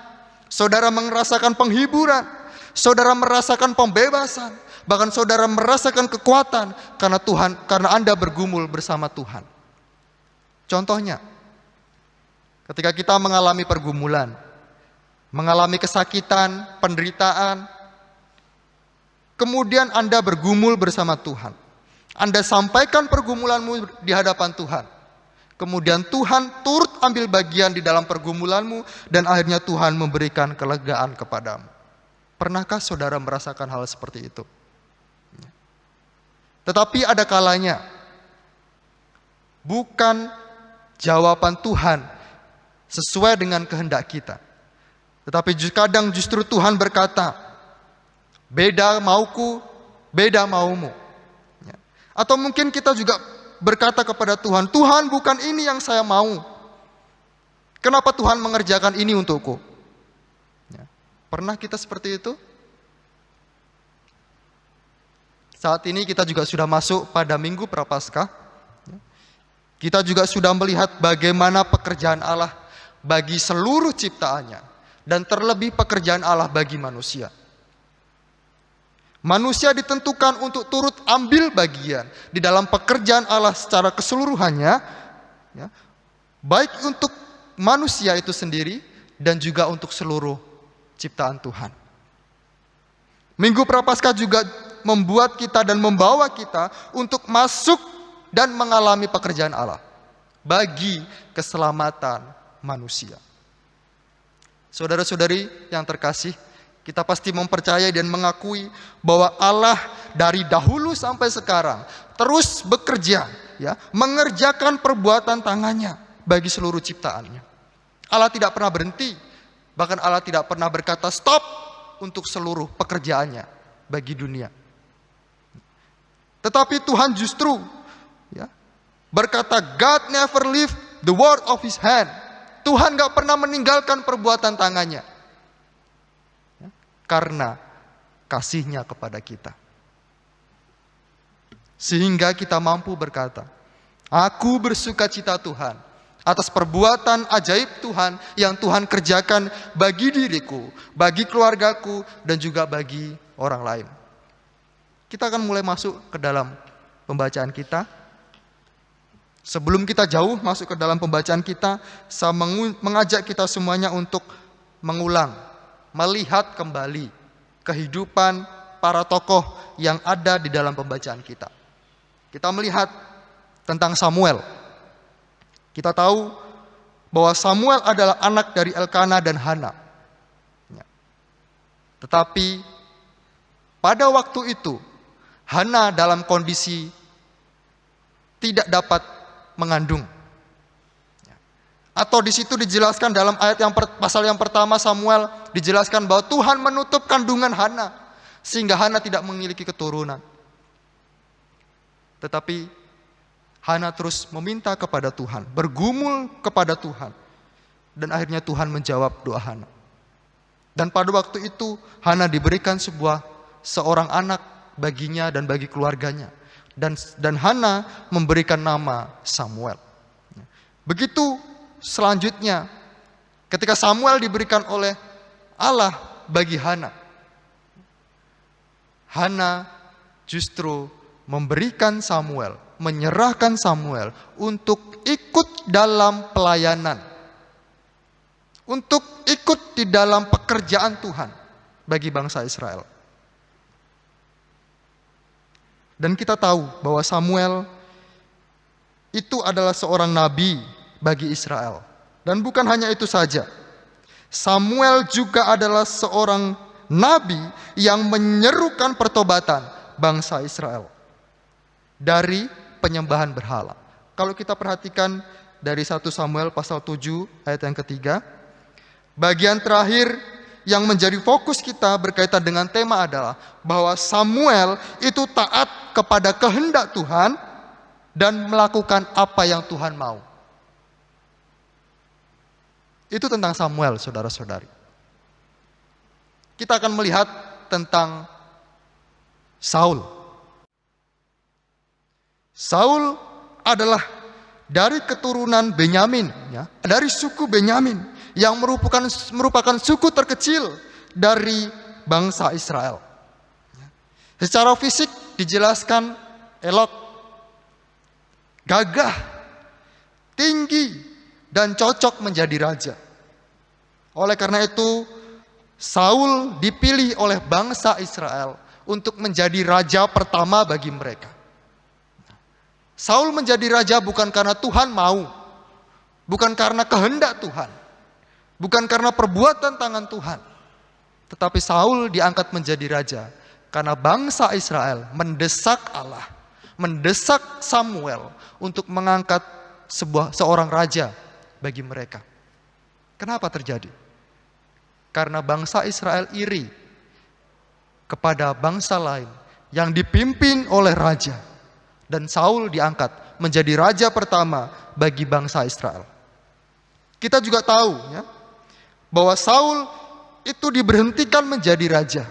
saudara merasakan penghiburan, saudara merasakan pembebasan, bahkan saudara merasakan kekuatan karena Anda bergumul bersama Tuhan. Contohnya, ketika kita mengalami pergumulan, mengalami kesakitan, penderitaan, kemudian Anda bergumul bersama Tuhan. Anda sampaikan pergumulanmu di hadapan Tuhan. Kemudian Tuhan turut ambil bagian di dalam pergumulanmu dan akhirnya Tuhan memberikan kelegaan kepadamu. Pernahkah saudara merasakan hal seperti itu? Tetapi ada kalanya bukan jawaban Tuhan sesuai dengan kehendak kita. Tetapi kadang justru Tuhan berkata, beda mauku, beda maumu. Atau mungkin kita juga berkata kepada Tuhan, Tuhan bukan ini yang saya mau. Kenapa Tuhan mengerjakan ini untukku? Pernah kita seperti itu? Saat ini kita juga sudah masuk pada Minggu Prapaskah. Kita juga sudah melihat bagaimana pekerjaan Allah bagi seluruh ciptaannya. Dan terlebih pekerjaan Allah bagi manusia. Manusia ditentukan untuk turut ambil bagian di dalam pekerjaan Allah secara keseluruhannya, ya, baik untuk manusia itu sendiri dan juga untuk seluruh ciptaan Tuhan. Minggu Prapaskah juga membuat kita dan membawa kita untuk masuk dan mengalami pekerjaan Allah bagi keselamatan manusia. Saudara-saudari yang terkasih, kita pasti mempercayai dan mengakui bahwa Allah dari dahulu sampai sekarang terus bekerja, ya, mengerjakan perbuatan tangannya bagi seluruh ciptaannya. Allah tidak pernah berhenti, bahkan Allah tidak pernah berkata stop untuk seluruh pekerjaannya bagi dunia. Tetapi Tuhan justru, ya, berkata God never leave the work of His hand. Tuhan gak pernah meninggalkan perbuatan tangannya. Karena kasih-Nya kepada kita. Sehingga kita mampu berkata, aku bersukacita Tuhan atas perbuatan ajaib Tuhan yang Tuhan kerjakan bagi diriku, bagi keluargaku, dan juga bagi orang lain. Kita akan mulai masuk ke dalam pembacaan kita. Sebelum kita jauh masuk ke dalam pembacaan kita, saya mengajak kita semuanya untuk mengulang, melihat kembali kehidupan para tokoh yang ada di dalam pembacaan kita. Kita melihat tentang Samuel. Kita tahu bahwa Samuel adalah anak dari Elkana dan Hana. Tetapi pada waktu itu Hana dalam kondisi tidak dapat mengandung. Atau di situ dijelaskan dalam ayat pasal yang pertama Samuel dijelaskan bahwa Tuhan menutup kandungan Hana sehingga Hana tidak memiliki keturunan. Tetapi Hana terus meminta kepada Tuhan, bergumul kepada Tuhan, dan akhirnya Tuhan menjawab doa Hana. Dan pada waktu itu Hana diberikan seorang anak baginya dan bagi keluarganya, dan Hana memberikan nama Samuel. Begitu selanjutnya, ketika Samuel diberikan oleh Allah bagi Hana, Hana justru memberikan Samuel, menyerahkan Samuel untuk ikut dalam pelayanan, untuk ikut di dalam pekerjaan Tuhan bagi bangsa Israel. Dan kita tahu bahwa Samuel itu adalah seorang nabi bagi Israel. Dan bukan hanya itu saja. Samuel juga adalah seorang nabi yang menyerukan pertobatan bangsa Israel. dari penyembahan berhala. Kalau kita perhatikan dari 1 Samuel pasal 7 ayat yang ketiga, bagian terakhir yang menjadi fokus kita berkaitan dengan tema adalah bahwa Samuel itu taat kepada kehendak Tuhan dan melakukan apa yang Tuhan mau. Itu tentang Samuel, saudara-saudari. Kita akan melihat tentang Saul. Saul adalah dari keturunan Benyamin, ya, dari suku Benyamin yang merupakan suku terkecil dari bangsa Israel. Secara fisik dijelaskan elok, gagah, tinggi, dan cocok menjadi raja. Oleh karena itu, Saul dipilih oleh bangsa Israel untuk menjadi raja pertama bagi mereka. Saul menjadi raja bukan karena Tuhan mau, bukan karena kehendak Tuhan, bukan karena perbuatan tangan Tuhan. Tetapi Saul diangkat menjadi raja karena bangsa Israel mendesak Allah, mendesak Samuel untuk mengangkat seorang raja bagi mereka. Kenapa terjadi? Karena bangsa Israel iri kepada bangsa lain yang dipimpin oleh raja. Dan Saul diangkat menjadi raja pertama bagi bangsa Israel. Kita juga tahu, ya, bahwa Saul itu diberhentikan menjadi raja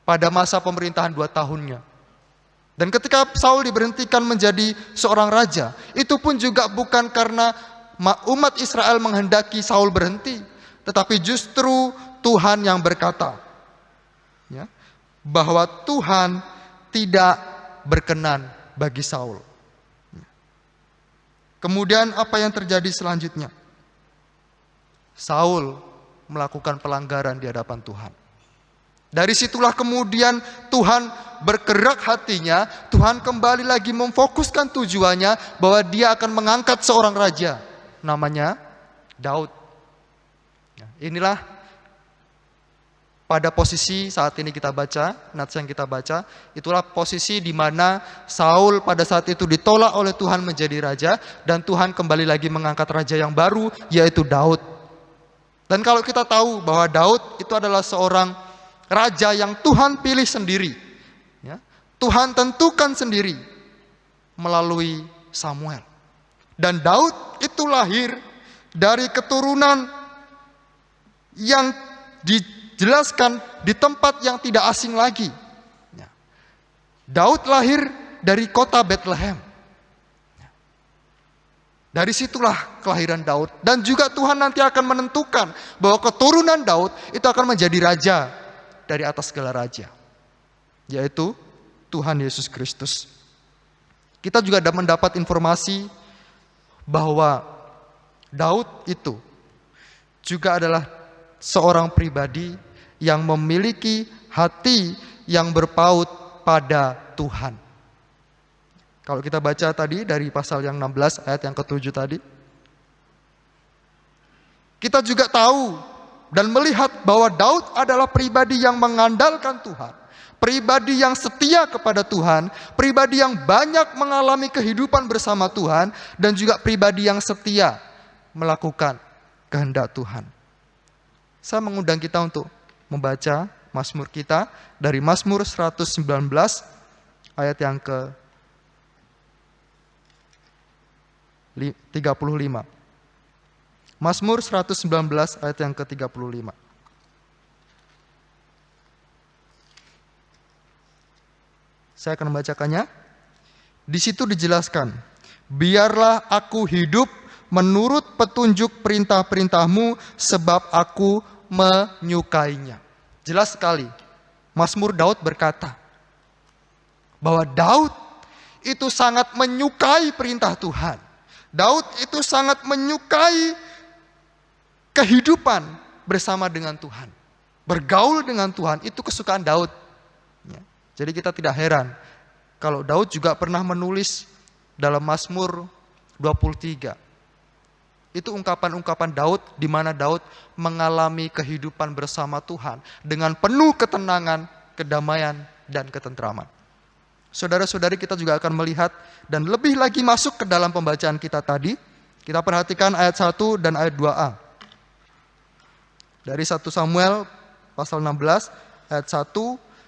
pada masa pemerintahan 2 tahunnya. Dan ketika Saul diberhentikan menjadi seorang raja, itu pun juga bukan karena umat Israel menghendaki Saul berhenti, tetapi justru Tuhan yang berkata, ya, bahwa Tuhan tidak berkenan bagi Saul. Kemudian apa yang terjadi selanjutnya? Saul melakukan pelanggaran di hadapan Tuhan. Dari situlah kemudian Tuhan bergerak hatinya, Tuhan kembali lagi memfokuskan tujuannya bahwa dia akan mengangkat seorang raja, namanya Daud. Inilah pada posisi saat ini kita baca, nats yang kita baca, itulah posisi di mana Saul pada saat itu ditolak oleh Tuhan menjadi raja, dan Tuhan kembali lagi mengangkat raja yang baru, yaitu Daud. Dan kalau kita tahu bahwa Daud itu adalah seorang raja yang Tuhan pilih sendiri, ya, Tuhan tentukan sendiri melalui Samuel. Dan Daud itu lahir dari keturunan yang dijelaskan di tempat yang tidak asing lagi. Daud lahir dari kota Bethlehem. Dari situlah kelahiran Daud. Dan juga Tuhan nanti akan menentukan bahwa keturunan Daud itu akan menjadi raja dari atas segala raja, yaitu Tuhan Yesus Kristus. Kita juga mendapat informasi bahwa Daud itu juga adalah seorang pribadi yang memiliki hati yang berpaut pada Tuhan. Kalau kita baca tadi dari pasal yang 16 ayat yang ke-7 tadi, kita juga tahu dan melihat bahwa Daud adalah pribadi yang mengandalkan Tuhan, pribadi yang setia kepada Tuhan, pribadi yang banyak mengalami kehidupan bersama Tuhan, dan juga pribadi yang setia melakukan kehendak Tuhan. Saya mengundang kita untuk membaca Mazmur kita dari Mazmur 119 ayat yang ke-35. Mazmur 119 ayat yang ke-35. Saya akan membacakannya. Di situ dijelaskan, biarlah aku hidup menurut petunjuk perintah-perintahmu, sebab aku menyukainya. Jelas sekali, Mazmur Daud berkata bahwa Daud itu sangat menyukai perintah Tuhan. Daud itu sangat menyukai kehidupan bersama dengan Tuhan. Bergaul dengan Tuhan, itu kesukaan Daud. Jadi kita tidak heran kalau Daud juga pernah menulis dalam Mazmur 23. Itu ungkapan-ungkapan Daud di mana Daud mengalami kehidupan bersama Tuhan dengan penuh ketenangan, kedamaian, dan ketentraman. Saudara-saudari, kita juga akan melihat dan lebih lagi masuk ke dalam pembacaan kita tadi. Kita perhatikan ayat 1 dan ayat 2a. Dari 1 Samuel pasal 16 ayat 1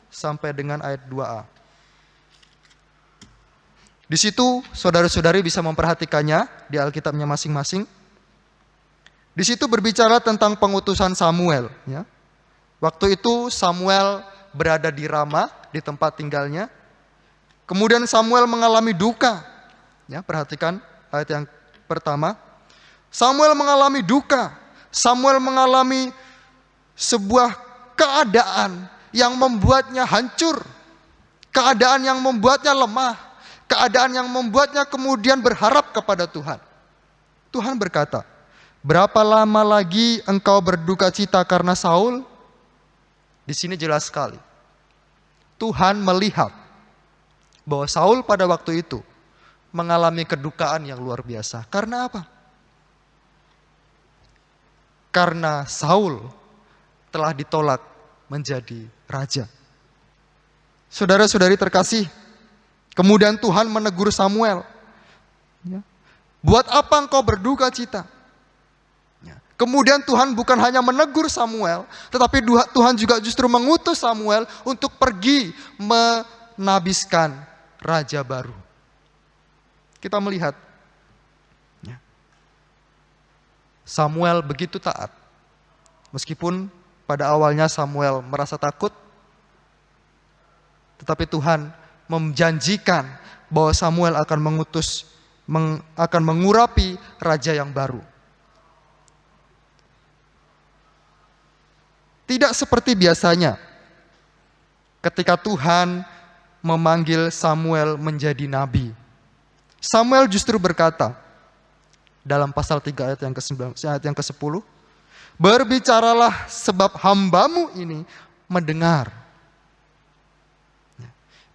sampai dengan ayat 2a. Di situ saudara-saudari bisa memperhatikannya di Alkitabnya masing-masing. Di situ berbicara tentang pengutusan Samuel. Ya. Waktu itu Samuel berada di Rama, di tempat tinggalnya. Kemudian Samuel mengalami duka. Ya, perhatikan ayat yang pertama. Samuel mengalami duka. Samuel mengalami sebuah keadaan yang membuatnya hancur. Keadaan yang membuatnya lemah. Keadaan yang membuatnya kemudian berharap kepada Tuhan. Tuhan berkata, "Berapa lama lagi engkau berduka cita karena Saul?" Di sini jelas sekali. Tuhan melihat bahwa Saul pada waktu itu mengalami kedukaan yang luar biasa. Karena apa? Karena Saul telah ditolak menjadi raja. Saudara-saudari terkasih, kemudian Tuhan menegur Samuel. Ya. Buat apa engkau berduka cita? Ya. Kemudian Tuhan bukan hanya menegur Samuel, tetapi Tuhan juga justru mengutus Samuel untuk pergi menabiskan raja baru. Kita melihat ya, Samuel begitu taat. Meskipun pada awalnya Samuel merasa takut, tetapi Tuhan menjanjikan bahwa Samuel akan akan mengurapi raja yang baru. Tidak seperti biasanya ketika Tuhan memanggil Samuel menjadi nabi. Samuel justru berkata dalam pasal 3 ayat yang ke-9, ayat yang ke-10, "Berbicaralah sebab hambamu ini mendengar."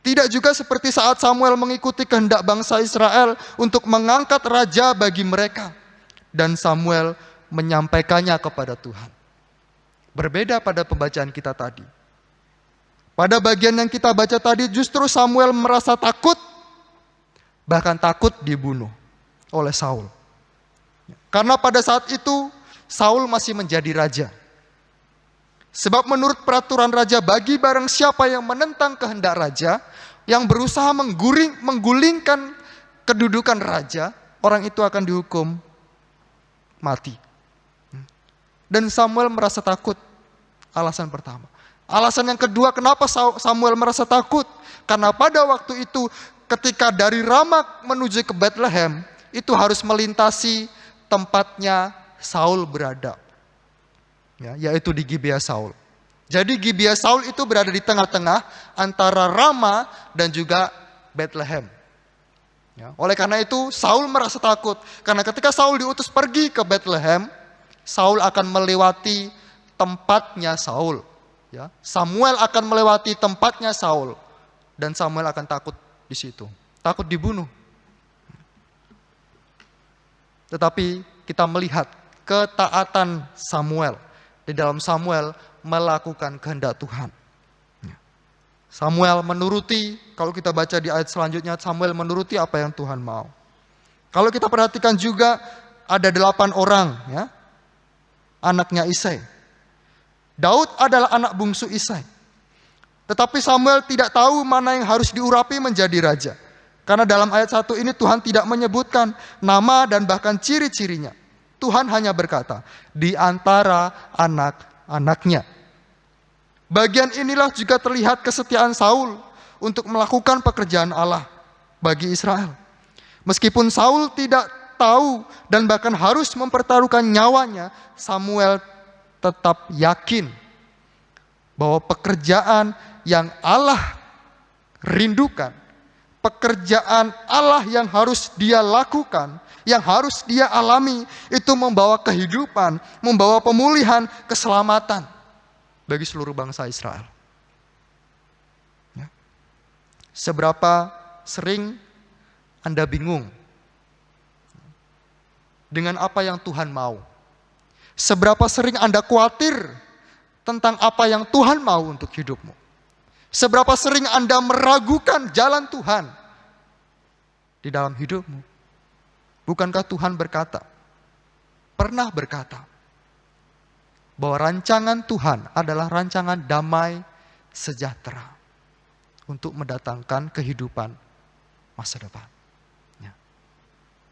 Tidak juga seperti saat Samuel mengikuti kehendak bangsa Israel untuk mengangkat raja bagi mereka. Dan Samuel menyampaikannya kepada Tuhan. Berbeda pada pembacaan kita tadi. Pada bagian yang kita baca tadi justru Samuel merasa takut. Bahkan takut dibunuh oleh Saul. Karena pada saat itu Saul masih menjadi raja. Sebab menurut peraturan raja, bagi barang siapa yang menentang kehendak raja, yang berusaha menggulingkan kedudukan raja, orang itu akan dihukum mati. Dan Samuel merasa takut. Alasan pertama. Alasan yang kedua, kenapa Samuel merasa takut? Karena pada waktu itu ketika dari Rama menuju ke Bethlehem, itu harus melintasi tempatnya Saul berada. Ya, yaitu di Gibea Saul. Jadi Gibea Saul itu berada di tengah-tengah antara Rama dan juga Bethlehem. Ya, oleh karena itu Saul merasa takut. Karena ketika Saul diutus pergi ke Bethlehem, Saul akan melewati tempatnya Saul. Ya, Samuel akan melewati tempatnya Saul. Dan Samuel akan takut di situ. Takut dibunuh. Tetapi kita melihat ketaatan Samuel. Di dalam Samuel melakukan kehendak Tuhan. Samuel menuruti, kalau kita baca di ayat selanjutnya, Samuel menuruti apa yang Tuhan mau. Kalau kita perhatikan juga ada 8 orang, ya, anaknya Isai. Daud adalah anak bungsu Isai. Tetapi Samuel tidak tahu mana yang harus diurapi menjadi raja. Karena dalam ayat 1 ini Tuhan tidak menyebutkan nama dan bahkan ciri-cirinya. Tuhan hanya berkata, di antara anak-anaknya. Bagian inilah juga terlihat kesetiaan Saul untuk melakukan pekerjaan Allah bagi Israel. Meskipun Saul tidak tahu dan bahkan harus mempertaruhkan nyawanya, Samuel tetap yakin bahwa pekerjaan yang Allah rindukan, pekerjaan Allah yang harus dia lakukan, yang harus dia alami, itu membawa kehidupan, membawa pemulihan, keselamatan bagi seluruh bangsa Israel. Ya. Seberapa sering Anda bingung dengan apa yang Tuhan mau? Seberapa sering Anda khawatir tentang apa yang Tuhan mau untuk hidupmu? Seberapa sering Anda meragukan jalan Tuhan di dalam hidupmu? Bukankah Tuhan pernah berkata, bahwa rancangan Tuhan adalah rancangan damai sejahtera untuk mendatangkan kehidupan masa depan.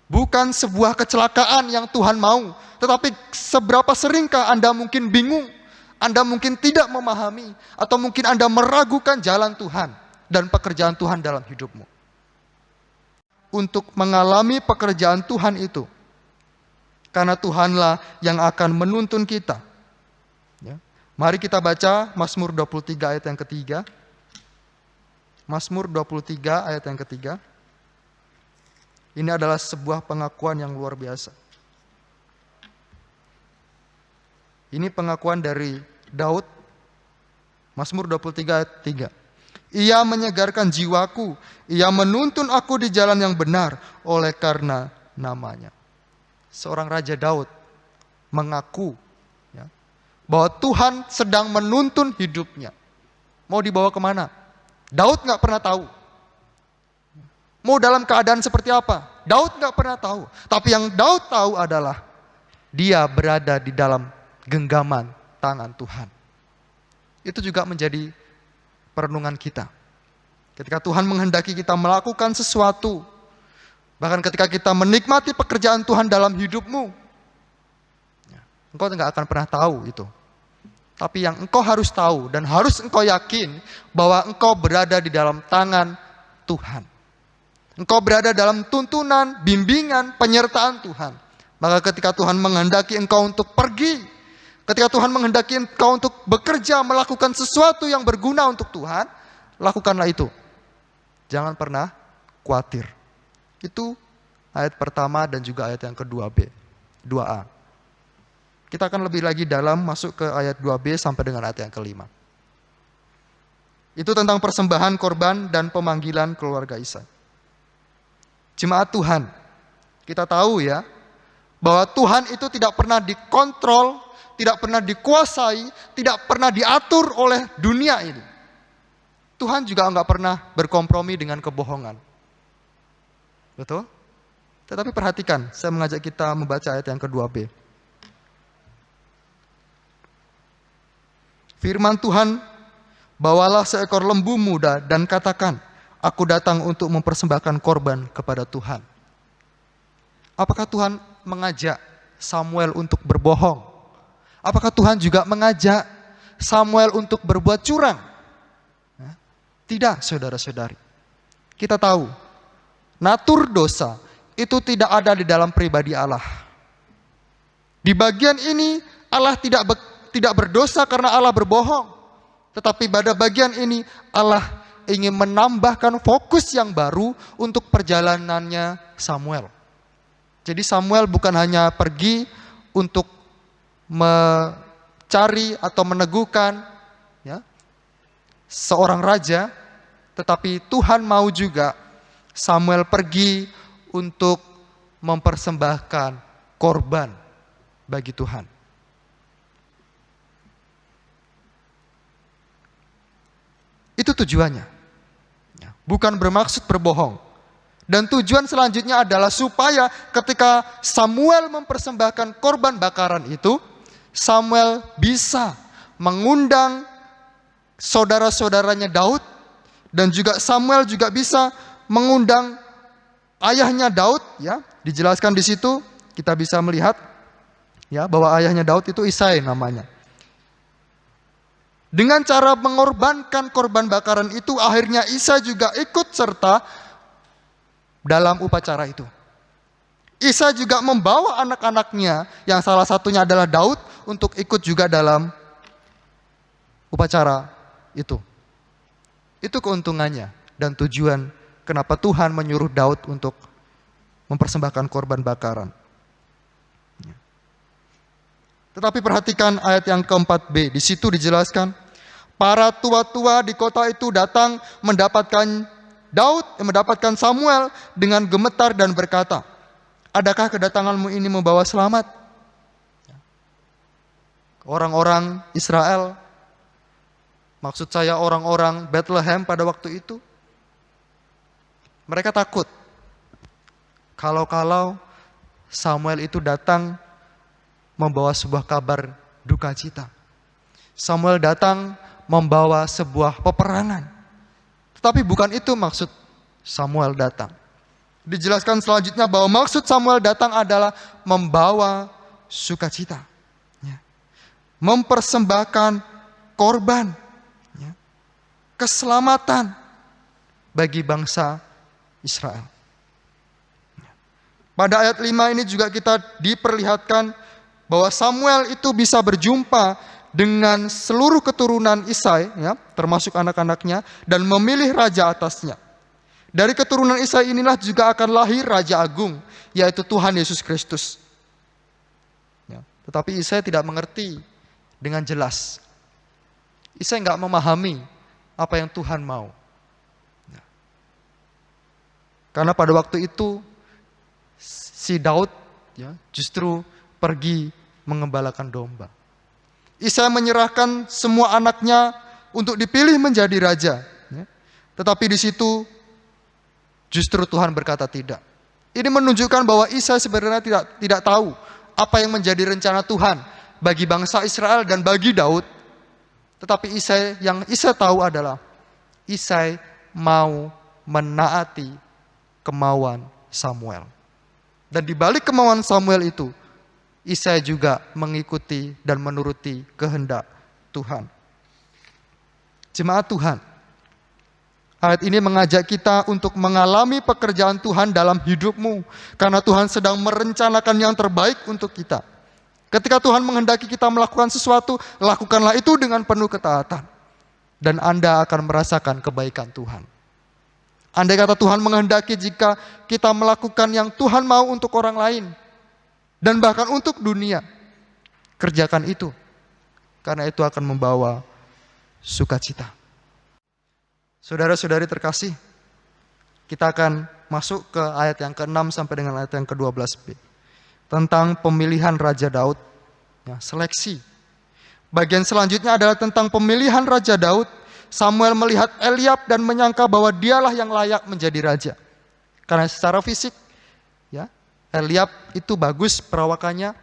Bukan sebuah kecelakaan yang Tuhan mau, tetapi seberapa seringkah Anda mungkin bingung, Anda mungkin tidak memahami, atau mungkin Anda meragukan jalan Tuhan dan pekerjaan Tuhan dalam hidupmu. Untuk mengalami pekerjaan Tuhan itu, karena Tuhanlah yang akan menuntun kita. Ya. Mari kita baca Mazmur 23 ayat yang ketiga. Mazmur 23 ayat yang ketiga. Ini adalah sebuah pengakuan yang luar biasa. Ini pengakuan dari Daud, Mazmur 23 ayat 3. Ia menyegarkan jiwaku, ia menuntun aku di jalan yang benar oleh karena namanya. Seorang Raja Daud mengaku ya, bahwa Tuhan sedang menuntun hidupnya. Mau dibawa kemana? Daud gak pernah tahu. Mau dalam keadaan seperti apa? Daud gak pernah tahu. Tapi yang Daud tahu adalah dia berada di dalam genggaman tangan Tuhan. Itu juga menjadi perenungan kita. Ketika Tuhan menghendaki kita melakukan sesuatu, bahkan ketika kita menikmati pekerjaan Tuhan dalam hidupmu, engkau gak akan pernah tahu itu. Tapi yang engkau harus tahu dan harus engkau yakin bahwa engkau berada di dalam tangan Tuhan. Engkau berada dalam tuntunan, bimbingan, penyertaan Tuhan. Maka ketika Tuhan menghendaki engkau untuk pergi, ketika Tuhan menghendaki engkau untuk bekerja, melakukan sesuatu yang berguna untuk Tuhan, lakukanlah itu. Jangan pernah khawatir. Itu ayat pertama dan juga ayat yang kedua B, 2a. Kita akan lebih lagi dalam masuk ke ayat 2b sampai dengan ayat yang kelima. Itu tentang persembahan korban dan pemanggilan keluarga Isa. Jemaat Tuhan, kita tahu ya, bahwa Tuhan itu tidak pernah dikontrol, tidak pernah dikuasai, tidak pernah diatur oleh dunia ini. Tuhan juga enggak pernah berkompromi dengan kebohongan. Betul? Tetapi perhatikan, saya mengajak kita membaca ayat yang kedua B. Firman Tuhan, bawalah seekor lembu muda dan katakan, aku datang untuk mempersembahkan korban kepada Tuhan. Apakah Tuhan mengajak Samuel untuk berbohong? Apakah Tuhan juga mengajak Samuel untuk berbuat curang? Tidak, saudara-saudari. Kita tahu, natur dosa itu tidak ada di dalam pribadi Allah. Di bagian ini Allah tidak berdosa karena Allah berbohong. Tetapi pada bagian ini Allah ingin menambahkan fokus yang baru untuk perjalanannya Samuel. Jadi Samuel bukan hanya pergi untuk mencari atau meneguhkan ya, seorang raja, tetapi Tuhan mau juga Samuel pergi untuk mempersembahkan korban bagi Tuhan. Itu tujuannya. Bukan bermaksud berbohong. Dan tujuan selanjutnya adalah supaya ketika Samuel mempersembahkan korban bakaran itu, Samuel bisa mengundang saudara-saudaranya Daud, dan juga Samuel juga bisa mengundang ayahnya Daud, ya. Dijelaskan di situ, kita bisa melihat ya bahwa ayahnya Daud itu Isai namanya. Dengan cara mengorbankan korban bakaran itu, akhirnya Isa juga ikut serta dalam upacara itu. Isa juga membawa anak-anaknya, yang salah satunya adalah Daud, untuk ikut juga dalam upacara itu. Itu keuntungannya dan tujuan kenapa Tuhan menyuruh Daud untuk mempersembahkan korban bakaran. Tetapi perhatikan ayat yang keempat B, di situ dijelaskan, para tua-tua di kota itu datang mendapatkan Samuel dengan gemetar dan berkata, adakah kedatanganmu ini membawa selamat? Orang-orang Israel Maksud saya orang-orang Bethlehem pada waktu itu, mereka takut kalau Samuel itu datang membawa sebuah kabar duka cita. Samuel datang membawa sebuah peperangan. Tetapi bukan itu maksud Samuel datang. Dijelaskan selanjutnya bahwa maksud Samuel datang adalah membawa sukacita. Ya. Mempersembahkan korban. Ya. Keselamatan bagi bangsa Israel. Pada ayat 5 ini juga kita diperlihatkan bahwa Samuel itu bisa berjumpa dengan seluruh keturunan Isai, ya, termasuk anak-anaknya, dan memilih raja atasnya. Dari keturunan Isai inilah juga akan lahir Raja Agung, yaitu Tuhan Yesus Kristus. Ya, tetapi Isai tidak mengerti dengan jelas. Isai nggak memahami apa yang Tuhan mau. Ya. Karena pada waktu itu si Daud, ya, justru pergi mengembalakan domba. Isai menyerahkan semua anaknya untuk dipilih menjadi raja. Ya. Tetapi di situ justru Tuhan berkata tidak. Ini menunjukkan bahwa Isai sebenarnya tidak tahu apa yang menjadi rencana Tuhan bagi bangsa Israel dan bagi Daud. Tetapi yang Isai tahu adalah Isai mau menaati kemauan Samuel. Dan di balik kemauan Samuel itu, Isai juga mengikuti dan menuruti kehendak Tuhan. Jemaat Tuhan, ayat ini mengajak kita untuk mengalami pekerjaan Tuhan dalam hidupmu. Karena Tuhan sedang merencanakan yang terbaik untuk kita. Ketika Tuhan menghendaki kita melakukan sesuatu, lakukanlah itu dengan penuh ketaatan. Dan Anda akan merasakan kebaikan Tuhan. Andai kata Tuhan menghendaki jika kita melakukan yang Tuhan mau untuk orang lain, dan bahkan untuk dunia, kerjakan itu. Karena itu akan membawa sukacita. Saudara-saudari terkasih, kita akan masuk ke ayat yang ke-6 sampai dengan ayat yang ke-12b. Tentang pemilihan Raja Daud, ya, seleksi. Bagian selanjutnya adalah tentang pemilihan Raja Daud. Samuel melihat Eliab dan menyangka bahwa dialah yang layak menjadi raja. Karena secara fisik, ya, Eliab itu bagus perawakannya,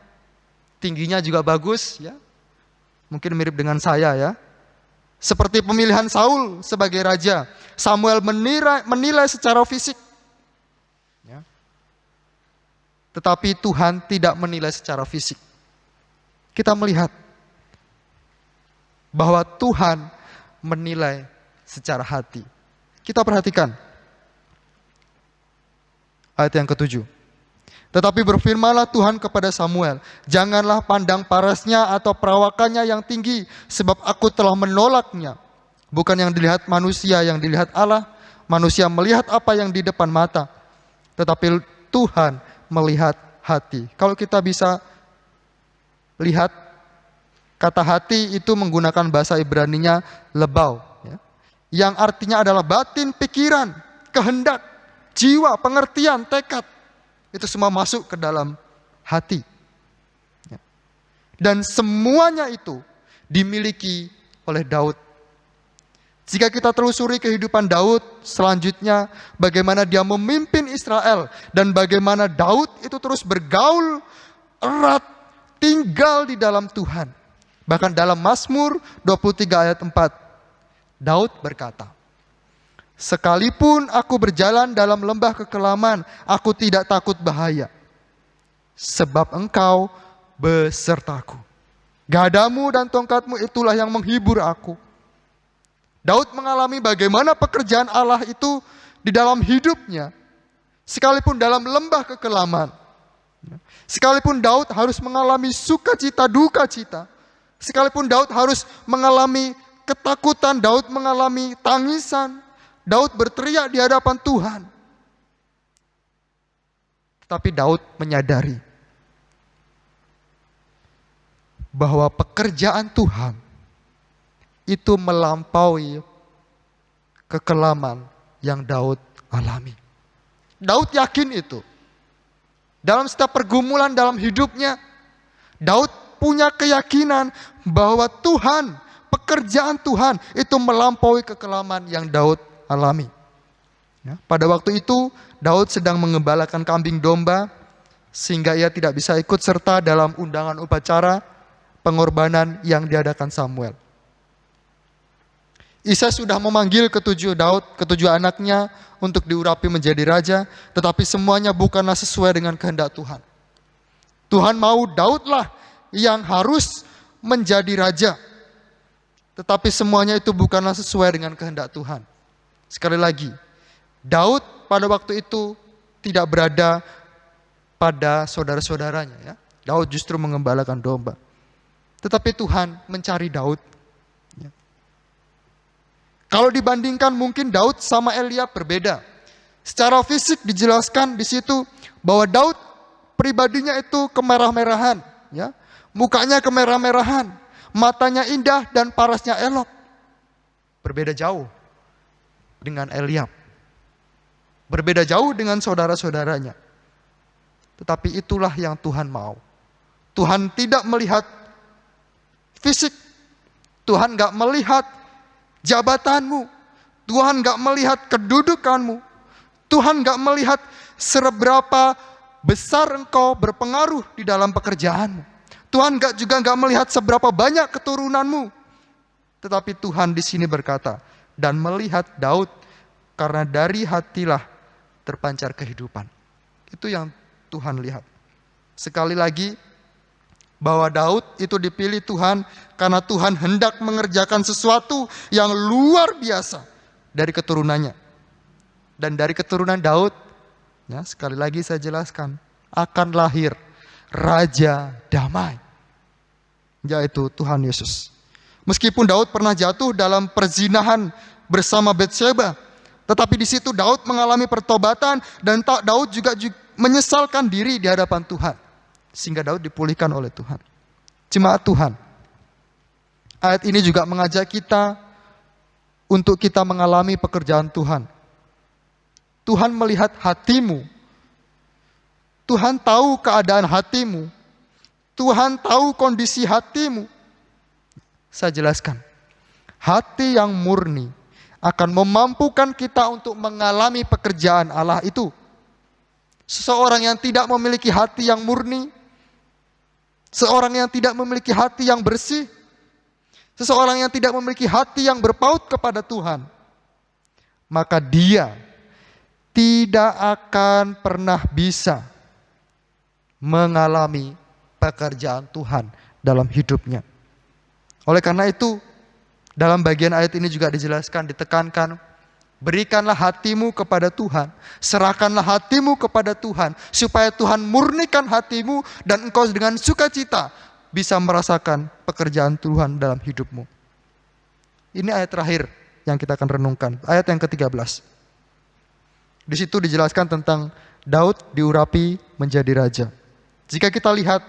tingginya juga bagus, ya. Mungkin mirip dengan saya, ya. Seperti pemilihan Saul sebagai raja, Samuel menilai secara fisik. Ya. Tetapi Tuhan tidak menilai secara fisik. Kita melihat bahwa Tuhan menilai secara hati. Kita perhatikan ayat yang ke-7. Tetapi berfirmanlah Tuhan kepada Samuel, janganlah pandang parasnya atau perawakannya yang tinggi, sebab aku telah menolaknya. Bukan yang dilihat manusia, yang dilihat Allah. Manusia melihat apa yang di depan mata, tetapi Tuhan melihat hati. Kalau kita bisa lihat, kata hati itu menggunakan bahasa Ibraninya lebau, ya, yang artinya adalah batin, pikiran, kehendak, jiwa, pengertian, tekad. Itu semua masuk ke dalam hati. Ya. Dan semuanya itu dimiliki oleh Daud. Jika kita telusuri kehidupan Daud selanjutnya, bagaimana dia memimpin Israel, dan bagaimana Daud itu terus bergaul erat, tinggal di dalam Tuhan. Bahkan dalam Mazmur 23 ayat 4, Daud berkata, sekalipun aku berjalan dalam lembah kekelaman, aku tidak takut bahaya, sebab Engkau besertaku. Gadamu dan tongkatmu itulah yang menghibur aku. Daud mengalami bagaimana pekerjaan Allah itu di dalam hidupnya, sekalipun dalam lembah kekelaman. Sekalipun Daud harus mengalami sukacita, duka cita. Sekalipun Daud harus mengalami ketakutan, Daud mengalami tangisan, Daud berteriak di hadapan Tuhan. Tapi Daud menyadari bahwa pekerjaan Tuhan itu melampaui kekelaman yang Daud alami. Daud yakin itu. Dalam setiap pergumulan dalam hidupnya, Daud punya keyakinan bahwa Tuhan pekerjaan Tuhan itu melampaui kekelaman yang Daud alami. Ya, pada waktu itu Daud sedang mengembalakan kambing domba sehingga ia tidak bisa ikut serta dalam undangan upacara pengorbanan yang diadakan Samuel. Isai sudah memanggil ketujuh anaknya untuk diurapi menjadi raja, tetapi semuanya bukanlah sesuai dengan kehendak Tuhan. Tuhan mau Daudlah yang harus menjadi raja, tetapi semuanya itu bukanlah sesuai dengan kehendak Tuhan. Sekali lagi, Daud pada waktu itu tidak berada pada saudara-saudaranya. Ya. Daud justru mengembalakan domba. Tetapi Tuhan mencari Daud. Ya. Kalau dibandingkan mungkin Daud sama Eliab berbeda. Secara fisik dijelaskan di situ bahwa Daud pribadinya itu kemerah-merahan. Ya. Mukanya kemerah-merahan. Matanya indah dan parasnya elok. Berbeda jauh dengan Eliab. Berbeda jauh dengan saudara-saudaranya. Tetapi itulah yang Tuhan mau. Tuhan tidak melihat fisik. Tuhan gak melihat jabatanmu. Tuhan gak melihat kedudukanmu. Tuhan gak melihat seberapa besar engkau berpengaruh di dalam pekerjaanmu. Tuhan juga gak melihat seberapa banyak keturunanmu. Tetapi Tuhan di sini berkata, dan melihat Daud, karena dari hatilah terpancar kehidupan. Itu yang Tuhan lihat. Sekali lagi, bahwa Daud itu dipilih Tuhan karena Tuhan hendak mengerjakan sesuatu yang luar biasa dari keturunannya. Dan dari keturunan Daud, ya, sekali lagi saya jelaskan, akan lahir Raja Damai, yaitu Tuhan Yesus. Meskipun Daud pernah jatuh dalam perzinahan bersama Batsheba, tetapi di situ Daud mengalami pertobatan dan Daud juga menyesalkan diri di hadapan Tuhan. Sehingga Daud dipulihkan oleh Tuhan. Jemaat Tuhan, ayat ini juga mengajak kita untuk kita mengalami pekerjaan Tuhan. Tuhan melihat hatimu. Tuhan tahu keadaan hatimu. Tuhan tahu kondisi hatimu. Saya jelaskan. Hati yang murni akan memampukan kita untuk mengalami pekerjaan Allah itu. Seseorang yang tidak memiliki hati yang murni, seorang yang tidak memiliki hati yang bersih, seseorang yang tidak memiliki hati yang berpaut kepada Tuhan, maka dia tidak akan pernah bisa mengalami pekerjaan Tuhan dalam hidupnya. Oleh karena itu, dalam bagian ayat ini juga dijelaskan, ditekankan, berikanlah hatimu kepada Tuhan, serahkanlah hatimu kepada Tuhan, supaya Tuhan murnikan hatimu dan engkau dengan sukacita bisa merasakan pekerjaan Tuhan dalam hidupmu. Ini ayat terakhir yang kita akan renungkan, ayat yang ke-13. Di situ dijelaskan tentang Daud diurapi menjadi raja. Jika kita lihat,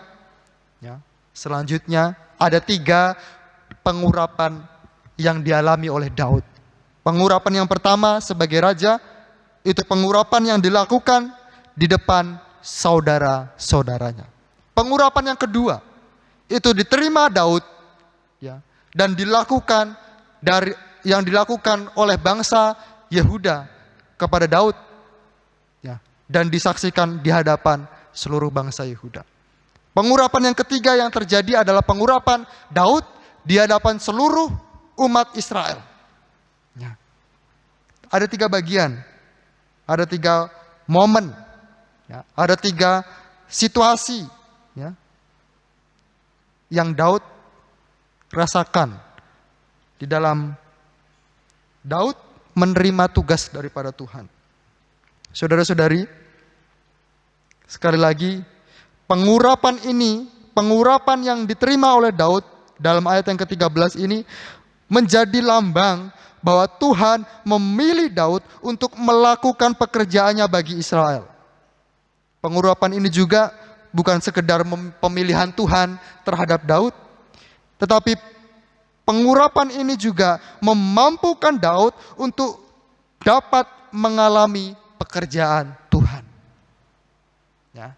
ya, selanjutnya ada 3 pengurapan yang dialami oleh Daud. Pengurapan yang pertama sebagai raja, itu pengurapan yang dilakukan di depan saudara-saudaranya. Pengurapan yang kedua, itu diterima Daud, ya, dan dilakukan yang dilakukan oleh bangsa Yehuda kepada Daud, ya, dan disaksikan di hadapan seluruh bangsa Yehuda. Pengurapan yang ketiga yang terjadi adalah pengurapan Daud di hadapan seluruh umat Israel. Ya. Ada 3 bagian, ada 3 momen, ya, ada 3 situasi, ya, yang Daud rasakan di dalam Daud menerima tugas daripada Tuhan. Saudara-saudari, sekali lagi, pengurapan ini, pengurapan yang diterima oleh Daud dalam ayat yang ke-13 ini menjadi lambang bahwa Tuhan memilih Daud untuk melakukan pekerjaannya bagi Israel. Pengurapan ini juga bukan sekedar pemilihan Tuhan terhadap Daud, tetapi pengurapan ini juga memampukan Daud untuk dapat mengalami pekerjaan Tuhan. Ya,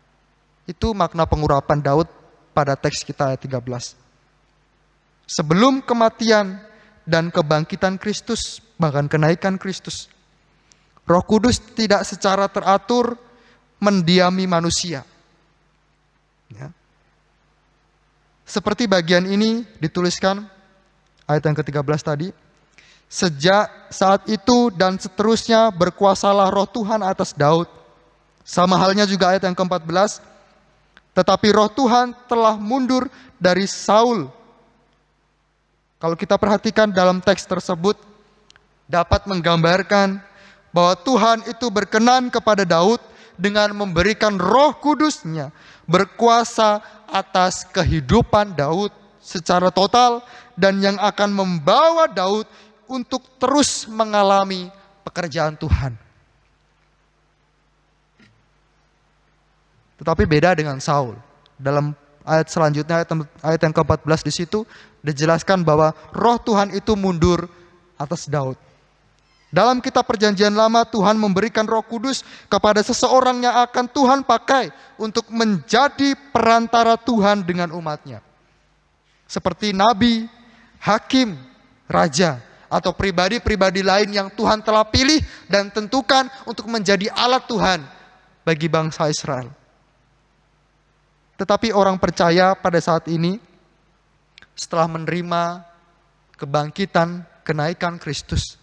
itu makna pengurapan Daud pada teks kita ayat 13. sebelum kematian dan kebangkitan Kristus, bahkan kenaikan Kristus. Roh Kudus tidak secara teratur mendiami manusia. Ya. Seperti bagian ini dituliskan, ayat yang ke-13 tadi, sejak saat itu dan seterusnya berkuasalah roh Tuhan atas Daud. Sama halnya juga ayat yang ke-14, tetapi roh Tuhan telah mundur dari Saul. Kalau kita perhatikan dalam teks tersebut, dapat menggambarkan bahwa Tuhan itu berkenan kepada Daud dengan memberikan Roh Kudus-Nya berkuasa atas kehidupan Daud secara total, dan yang akan membawa Daud untuk terus mengalami pekerjaan Tuhan. Tetapi beda dengan Saul. Dalam ayat selanjutnya, ayat yang ke-14 di situ dijelaskan bahwa Roh Tuhan itu mundur atas Daud. Dalam kitab Perjanjian Lama, Tuhan memberikan Roh Kudus kepada seseorang yang akan Tuhan pakai untuk menjadi perantara Tuhan dengan umatnya. Seperti nabi, hakim, raja, atau pribadi-pribadi lain yang Tuhan telah pilih dan tentukan untuk menjadi alat Tuhan bagi bangsa Israel. Tetapi orang percaya pada saat ini, setelah menerima kebangkitan, kenaikan Kristus,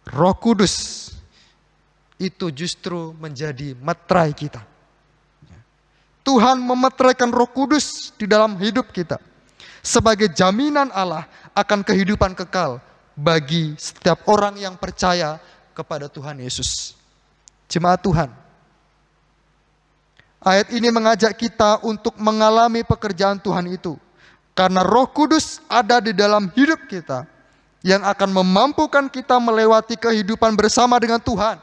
Roh Kudus itu justru menjadi meterai kita. Tuhan memeteraikan Roh Kudus di dalam hidup kita sebagai jaminan Allah akan kehidupan kekal bagi setiap orang yang percaya kepada Tuhan Yesus. Jemaat Tuhan, ayat ini mengajak kita untuk mengalami pekerjaan Tuhan itu, karena Roh Kudus ada di dalam hidup kita yang akan memampukan kita melewati kehidupan bersama dengan Tuhan,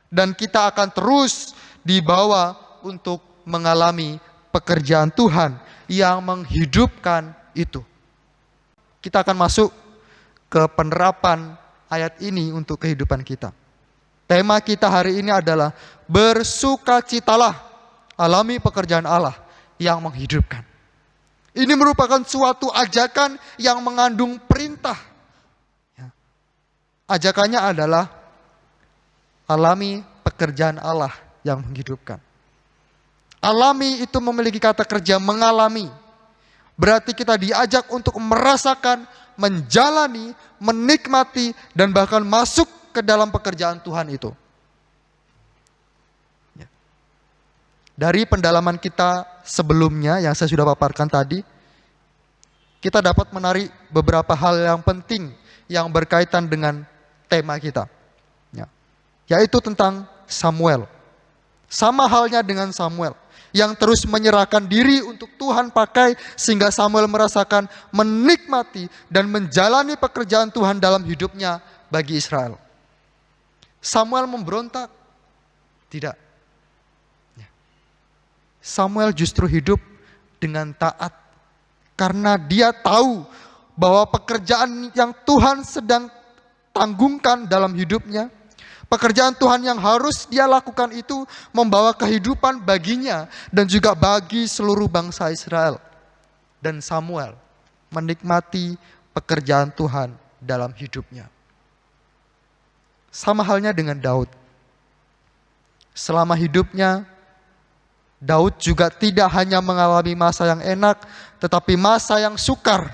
dan kita akan terus dibawa untuk mengalami pekerjaan Tuhan yang menghidupkan itu. Kita akan masuk ke penerapan ayat ini untuk kehidupan kita. Tema kita hari ini adalah bersukacitalah, alami pekerjaan Allah yang menghidupkan. Ini merupakan suatu ajakan yang mengandung perintah. Ajakannya adalah alami pekerjaan Allah yang menghidupkan. Alami itu memiliki kata kerja mengalami. Berarti kita diajak untuk merasakan, menjalani, menikmati, dan bahkan masuk ke dalam pekerjaan Tuhan itu. Dari pendalaman kita sebelumnya yang saya sudah paparkan tadi, kita dapat menarik beberapa hal yang penting yang berkaitan dengan tema kita, yaitu tentang Samuel. Sama halnya dengan Samuel yang terus menyerahkan diri untuk Tuhan pakai, sehingga Samuel merasakan, menikmati, dan menjalani pekerjaan Tuhan dalam hidupnya bagi Israel. Samuel memberontak? Tidak. Samuel justru hidup dengan taat, karena dia tahu bahwa pekerjaan yang Tuhan sedang tanggungkan dalam hidupnya, pekerjaan Tuhan yang harus dia lakukan itu membawa kehidupan baginya dan juga bagi seluruh bangsa Israel. Dan Samuel menikmati pekerjaan Tuhan dalam hidupnya. Sama halnya dengan Daud. Selama hidupnya, Daud juga tidak hanya mengalami masa yang enak, tetapi masa yang sukar,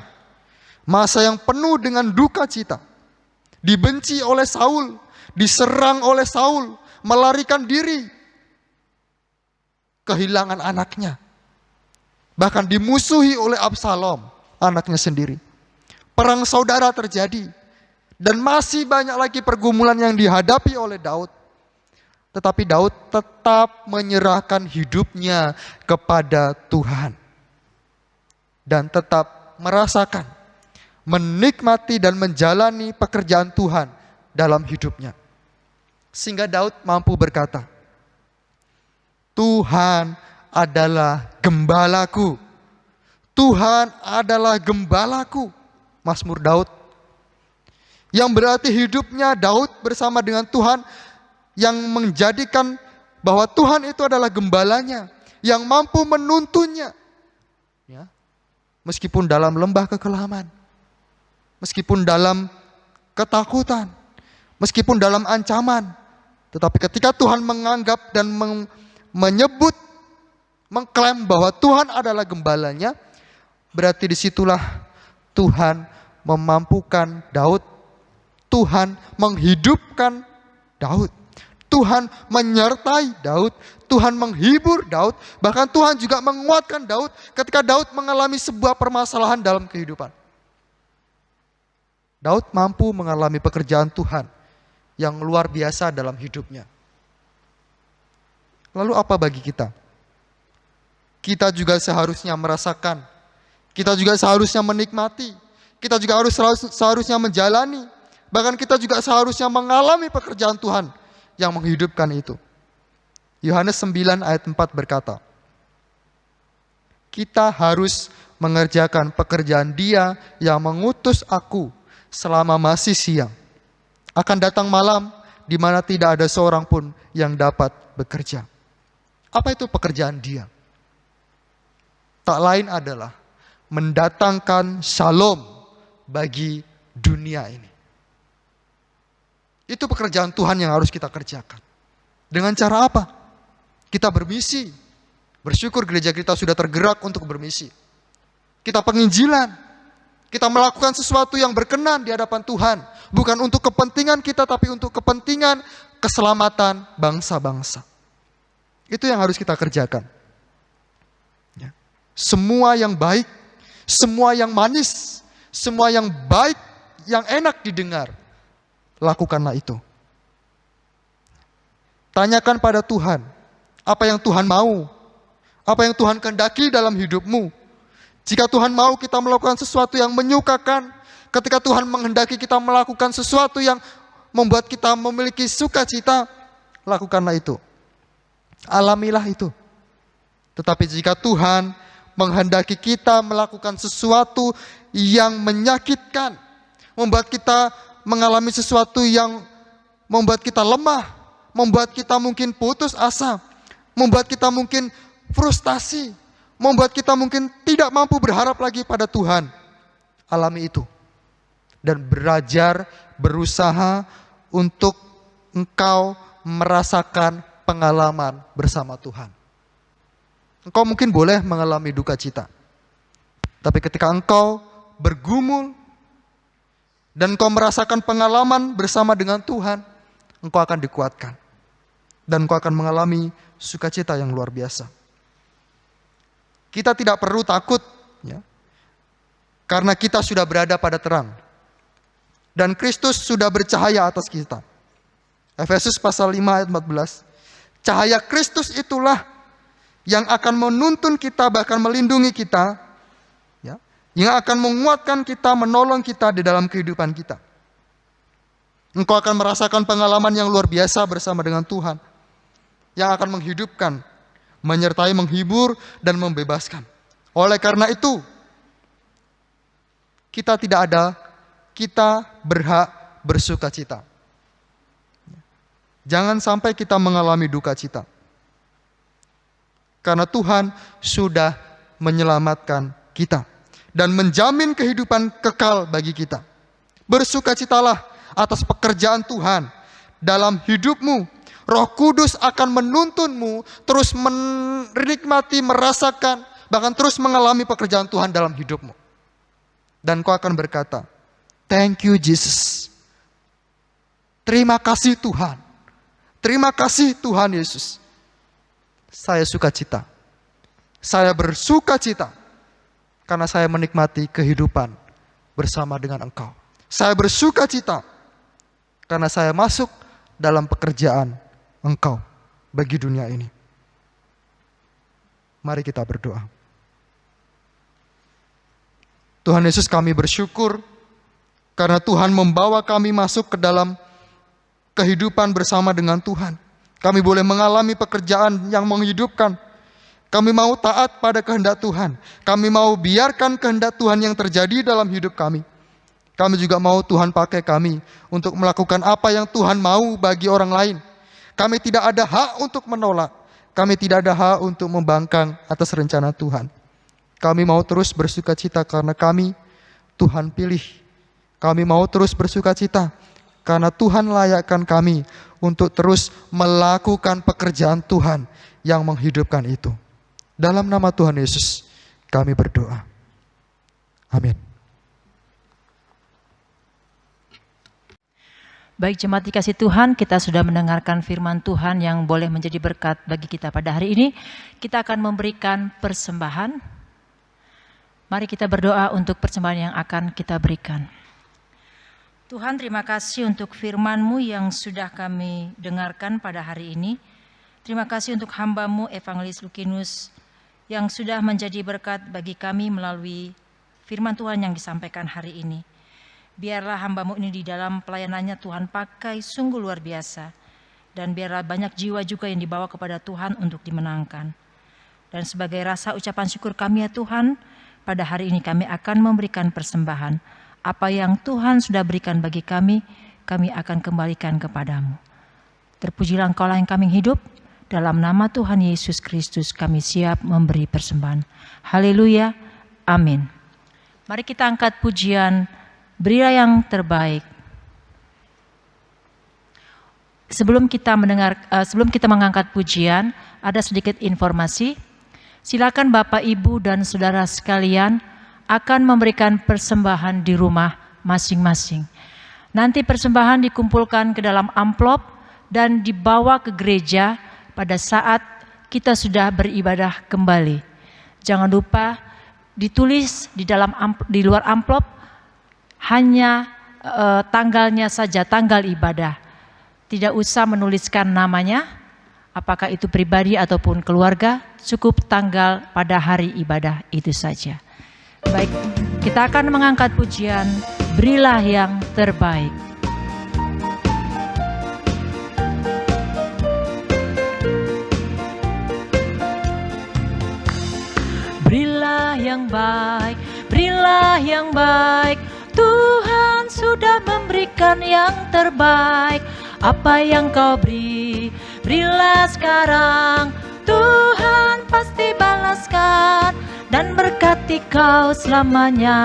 masa yang penuh dengan duka cita. Dibenci oleh Saul, diserang oleh Saul, melarikan diri, kehilangan anaknya, bahkan dimusuhi oleh Absalom, anaknya sendiri. Perang saudara terjadi, dan masih banyak lagi pergumulan yang dihadapi oleh Daud. Tetapi Daud tetap menyerahkan hidupnya kepada Tuhan, dan tetap merasakan, menikmati, dan menjalani pekerjaan Tuhan dalam hidupnya. Sehingga Daud mampu berkata, Tuhan adalah gembalaku. Tuhan adalah gembalaku. Mazmur Daud. Yang berarti hidupnya Daud bersama dengan Tuhan, yang menjadikan bahwa Tuhan itu adalah gembalanya, yang mampu menuntunnya. Ya. Meskipun dalam lembah kekelaman, meskipun dalam ketakutan, meskipun dalam ancaman, tetapi ketika Tuhan menganggap dan menyebut, mengklaim bahwa Tuhan adalah gembalanya, berarti disitulah Tuhan memampukan Daud, Tuhan menghidupkan Daud, Tuhan menyertai Daud, Tuhan menghibur Daud, bahkan Tuhan juga menguatkan Daud ketika Daud mengalami sebuah permasalahan dalam kehidupan. Daud mampu mengalami pekerjaan Tuhan yang luar biasa dalam hidupnya. Lalu apa bagi kita? Kita juga seharusnya merasakan, kita juga seharusnya menikmati, kita juga seharusnya menjalani, bahkan kita juga seharusnya mengalami pekerjaan Tuhan yang menghidupkan itu. Yohanes 9 ayat 4 berkata, kita harus mengerjakan pekerjaan Dia yang mengutus aku selama masih siang. Akan datang malam di mana tidak ada seorang pun yang dapat bekerja. Apa itu pekerjaan Dia? Tak lain adalah mendatangkan shalom bagi dunia ini. Itu pekerjaan Tuhan yang harus kita kerjakan. Dengan cara apa? Kita bermisi. Bersyukur gereja kita sudah tergerak untuk bermisi. Kita penginjilan. Kita melakukan sesuatu yang berkenan di hadapan Tuhan. Bukan untuk kepentingan kita, tapi untuk kepentingan keselamatan bangsa-bangsa. Itu yang harus kita kerjakan. Ya. Semua yang baik, semua yang manis, semua yang baik, yang enak didengar, lakukanlah itu. Tanyakan pada Tuhan, apa yang Tuhan mau, apa yang Tuhan kehendaki dalam hidupmu. Jika Tuhan mau kita melakukan sesuatu yang menyukakan, ketika Tuhan menghendaki kita melakukan sesuatu yang membuat kita memiliki sukacita, lakukanlah itu. Alamilah itu. Tetapi jika Tuhan menghendaki kita melakukan sesuatu yang menyakitkan, membuat kita mengalami sesuatu yang membuat kita lemah, membuat kita mungkin putus asa, membuat kita mungkin frustasi, membuat kita mungkin tidak mampu berharap lagi pada Tuhan. Alami itu. Dan belajar, berusaha untuk engkau merasakan pengalaman bersama Tuhan. Engkau mungkin boleh mengalami duka cita. Tapi ketika engkau bergumul dan engkau merasakan pengalaman bersama dengan Tuhan, engkau akan dikuatkan. Dan engkau akan mengalami sukacita yang luar biasa. Kita tidak perlu takut, ya, karena kita sudah berada pada terang. Dan Kristus sudah bercahaya atas kita. Efesus pasal 5 ayat 14. Cahaya Kristus itulah yang akan menuntun kita, bahkan melindungi kita, ya, yang akan menguatkan kita, menolong kita di dalam kehidupan kita. Engkau akan merasakan pengalaman yang luar biasa bersama dengan Tuhan, yang akan menghidupkan, menyertai, menghibur, dan membebaskan. Oleh karena itu, kita berhak bersuka cita. Jangan sampai kita mengalami duka cita. Karena Tuhan sudah menyelamatkan kita dan menjamin kehidupan kekal bagi kita. Bersukacitalah atas pekerjaan Tuhan dalam hidupmu. Roh Kudus akan menuntunmu terus menikmati, merasakan, bahkan terus mengalami pekerjaan Tuhan dalam hidupmu. Dan kau akan berkata, thank you Jesus. Terima kasih Tuhan. Terima kasih Tuhan Yesus. Saya sukacita. Saya bersukacita karena saya menikmati kehidupan bersama dengan Engkau. Saya bersukacita karena saya masuk dalam pekerjaan Engkau bagi dunia ini. Mari kita berdoa. Tuhan Yesus, kami bersyukur karena Tuhan membawa kami masuk ke dalam kehidupan bersama dengan Tuhan. Kami boleh mengalami pekerjaan yang menghidupkan. Kami mau taat pada kehendak Tuhan. Kami mau biarkan kehendak Tuhan yang terjadi dalam hidup kami. Kami juga mau Tuhan pakai kami untuk melakukan apa yang Tuhan mau bagi orang lain. Kami tidak ada hak untuk menolak. kami tidak ada hak untuk membangkang atas rencana Tuhan. Kami mau terus bersukacita karena Tuhan pilih. Kami mau terus bersukacita karena Tuhan layakkan kami untuk terus melakukan pekerjaan Tuhan yang menghidupkan itu. Dalam nama Tuhan Yesus kami berdoa. Amin. Baik jemaat dikasih Tuhan, kita sudah mendengarkan firman Tuhan yang boleh menjadi berkat bagi kita pada hari ini. Kita akan memberikan persembahan. Mari kita berdoa untuk persembahan yang akan kita berikan. Tuhan, terima kasih untuk firman-Mu yang sudah kami dengarkan pada hari ini. Terima kasih untuk hamba-Mu Evangelis Lukinus yang sudah menjadi berkat bagi kami melalui firman Tuhan yang disampaikan hari ini. Biarlah hamba-Mu ini di dalam pelayanannya Tuhan pakai sungguh luar biasa. Dan biarlah banyak jiwa juga yang dibawa kepada Tuhan untuk dimenangkan. Dan sebagai rasa ucapan syukur kami ya Tuhan, pada hari ini kami akan memberikan persembahan. Apa yang Tuhan sudah berikan bagi kami akan kembalikan kepadamu. Terpujilah Engkau lah yang kami hidup. Dalam nama Tuhan Yesus Kristus kami siap memberi persembahan. Haleluya, amin. Mari kita angkat pujian Berilah yang terbaik. Sebelum kita mengangkat pujian, ada sedikit informasi. Silakan Bapak, Ibu, dan saudara sekalian akan memberikan persembahan di rumah masing-masing. Nanti persembahan dikumpulkan ke dalam amplop dan dibawa ke gereja pada saat kita sudah beribadah kembali. Jangan lupa ditulis di luar amplop hanya tanggalnya saja, tanggal ibadah. Tidak usah menuliskan namanya, apakah itu pribadi ataupun keluarga, cukup tanggal pada hari ibadah itu saja. Baik, kita akan mengangkat pujian Berilah yang terbaik. Berilah yang baik, berilah yang baik. Tuhan sudah memberikan yang terbaik. Apa yang kau beri, berilah sekarang. Tuhan pasti balaskan dan berkati kau selamanya.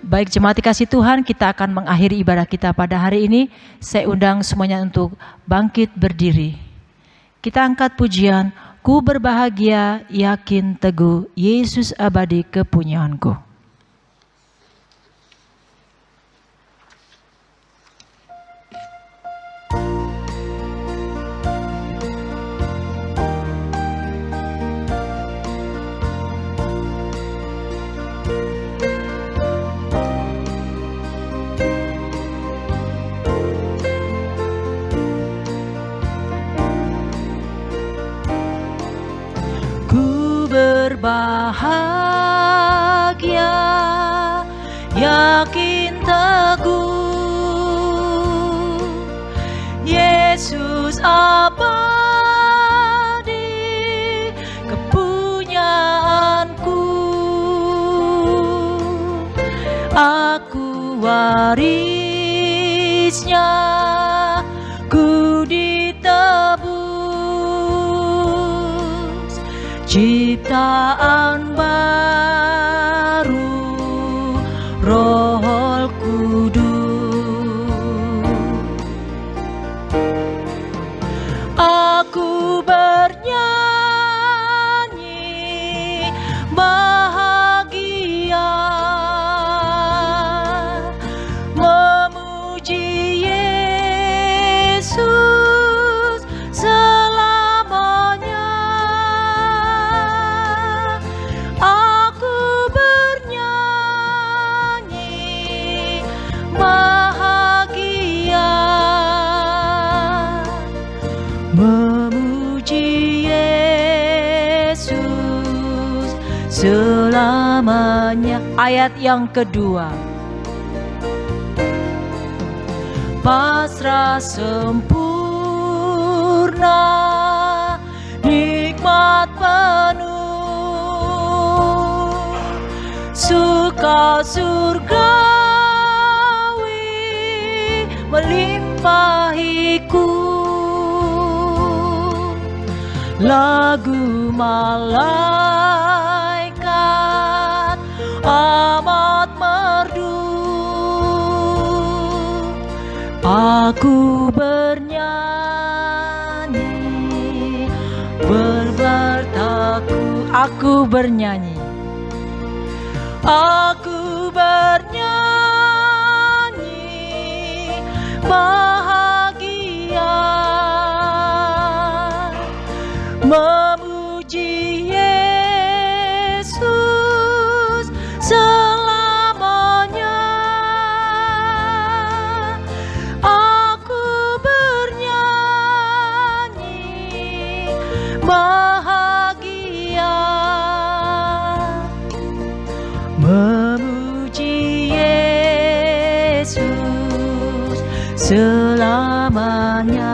Baik jemaat dikasih Tuhan, kita akan mengakhiri ibadah kita pada hari ini. Saya undang semuanya untuk bangkit berdiri. Kita angkat pujian, ku berbahagia, yakin teguh, Yesus abadi kepunyaanku. Berbahagia, yakin teguh, Yesus abadi kepunyaanku. Aku warisnya, ku ditebus, ciptaan baru, Roh Kudus. Aku bernyanyi bahagia, memuji Yesus selamanya. Aku bernyanyi bahagia, memuji Yesus selamanya. Ayat yang kedua. Pasrah sempurna, nikmat penuh, suka surgawi melimpahiku. lagu malaikat amat merdu. Aku bernyanyi, berbertaku, aku bernyanyi, aku bernyanyi, bahagia, memuji Yesus selamanya. Aku bernyanyi, bahagia, memuji Yesus selamanya.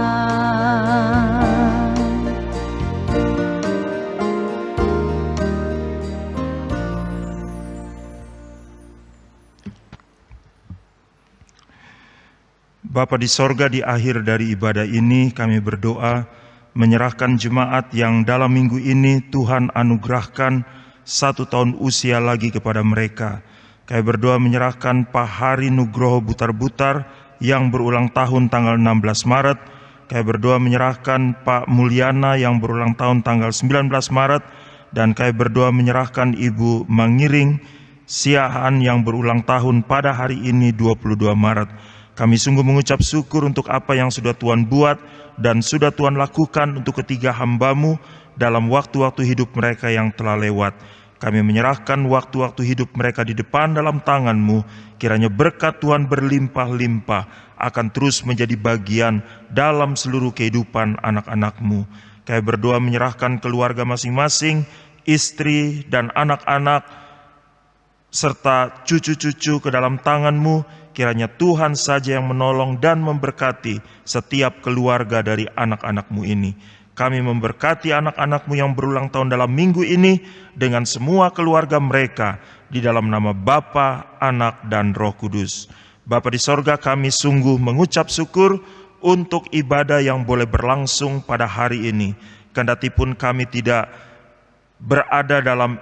Bapa di sorga, di akhir dari ibadah ini kami berdoa menyerahkan jemaat yang dalam minggu ini Tuhan anugerahkan 1 tahun usia lagi kepada mereka. Kami berdoa menyerahkan Pak Hari Nugroho Butar-Butar yang berulang tahun tanggal 16 Maret. Kami berdoa menyerahkan Pak Mulyana yang berulang tahun tanggal 19 Maret. Dan kami berdoa menyerahkan Ibu Mangiring Siahaan yang berulang tahun pada hari ini 22 Maret. Kami sungguh mengucap syukur untuk apa yang sudah Tuhan buat dan sudah Tuhan lakukan untuk ketiga hamba-Mu dalam waktu-waktu hidup mereka yang telah lewat. Kami menyerahkan waktu-waktu hidup mereka di depan dalam tangan-Mu. Kiranya berkat Tuhan berlimpah-limpah akan terus menjadi bagian dalam seluruh kehidupan anak-anak-Mu. Kami berdoa menyerahkan keluarga masing-masing, istri dan anak-anak, serta cucu-cucu ke dalam tangan-Mu. Kiranya Tuhan saja yang menolong dan memberkati setiap keluarga dari anak-anak-Mu ini. Kami memberkati anak-anak-Mu yang berulang tahun dalam minggu ini dengan semua keluarga mereka di dalam nama Bapa, Anak, dan Roh Kudus. Bapa di sorga, kami sungguh mengucap syukur untuk ibadah yang boleh berlangsung pada hari ini. Kendatipun kami tidak berada dalam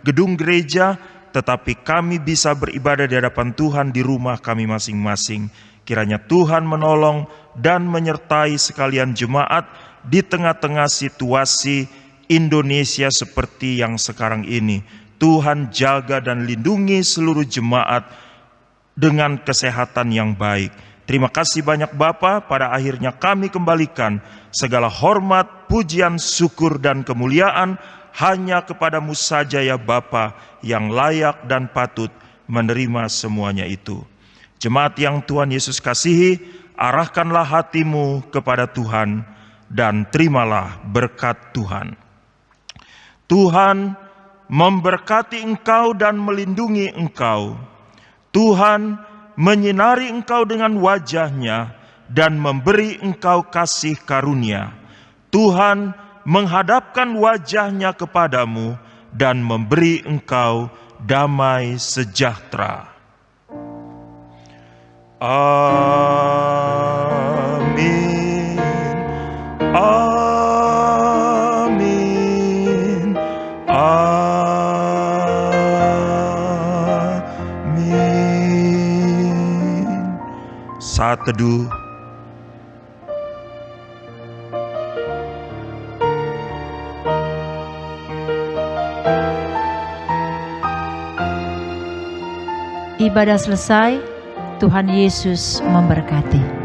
gedung gereja, tetapi kami bisa beribadah di hadapan Tuhan di rumah kami masing-masing. Kiranya Tuhan menolong dan menyertai sekalian jemaat di tengah-tengah situasi Indonesia seperti yang sekarang ini. Tuhan jaga dan lindungi seluruh jemaat dengan kesehatan yang baik. Terima kasih banyak Bapa, pada akhirnya kami kembalikan segala hormat, pujian, syukur, dan kemuliaan hanya kepadamu saja ya Bapa, yang layak dan patut menerima semuanya itu. Jemaat yang Tuhan Yesus kasihi, arahkanlah hatimu kepada Tuhan dan terimalah berkat Tuhan. Tuhan memberkati engkau dan melindungi engkau. Tuhan menyinari engkau dengan wajah-Nya dan memberi engkau kasih karunia. Tuhan menghadapkan wajah-Nya kepadamu dan memberi engkau damai sejahtera. Amin. Amin. Amin. Saat teduh. Ibadah selesai, Tuhan Yesus memberkati.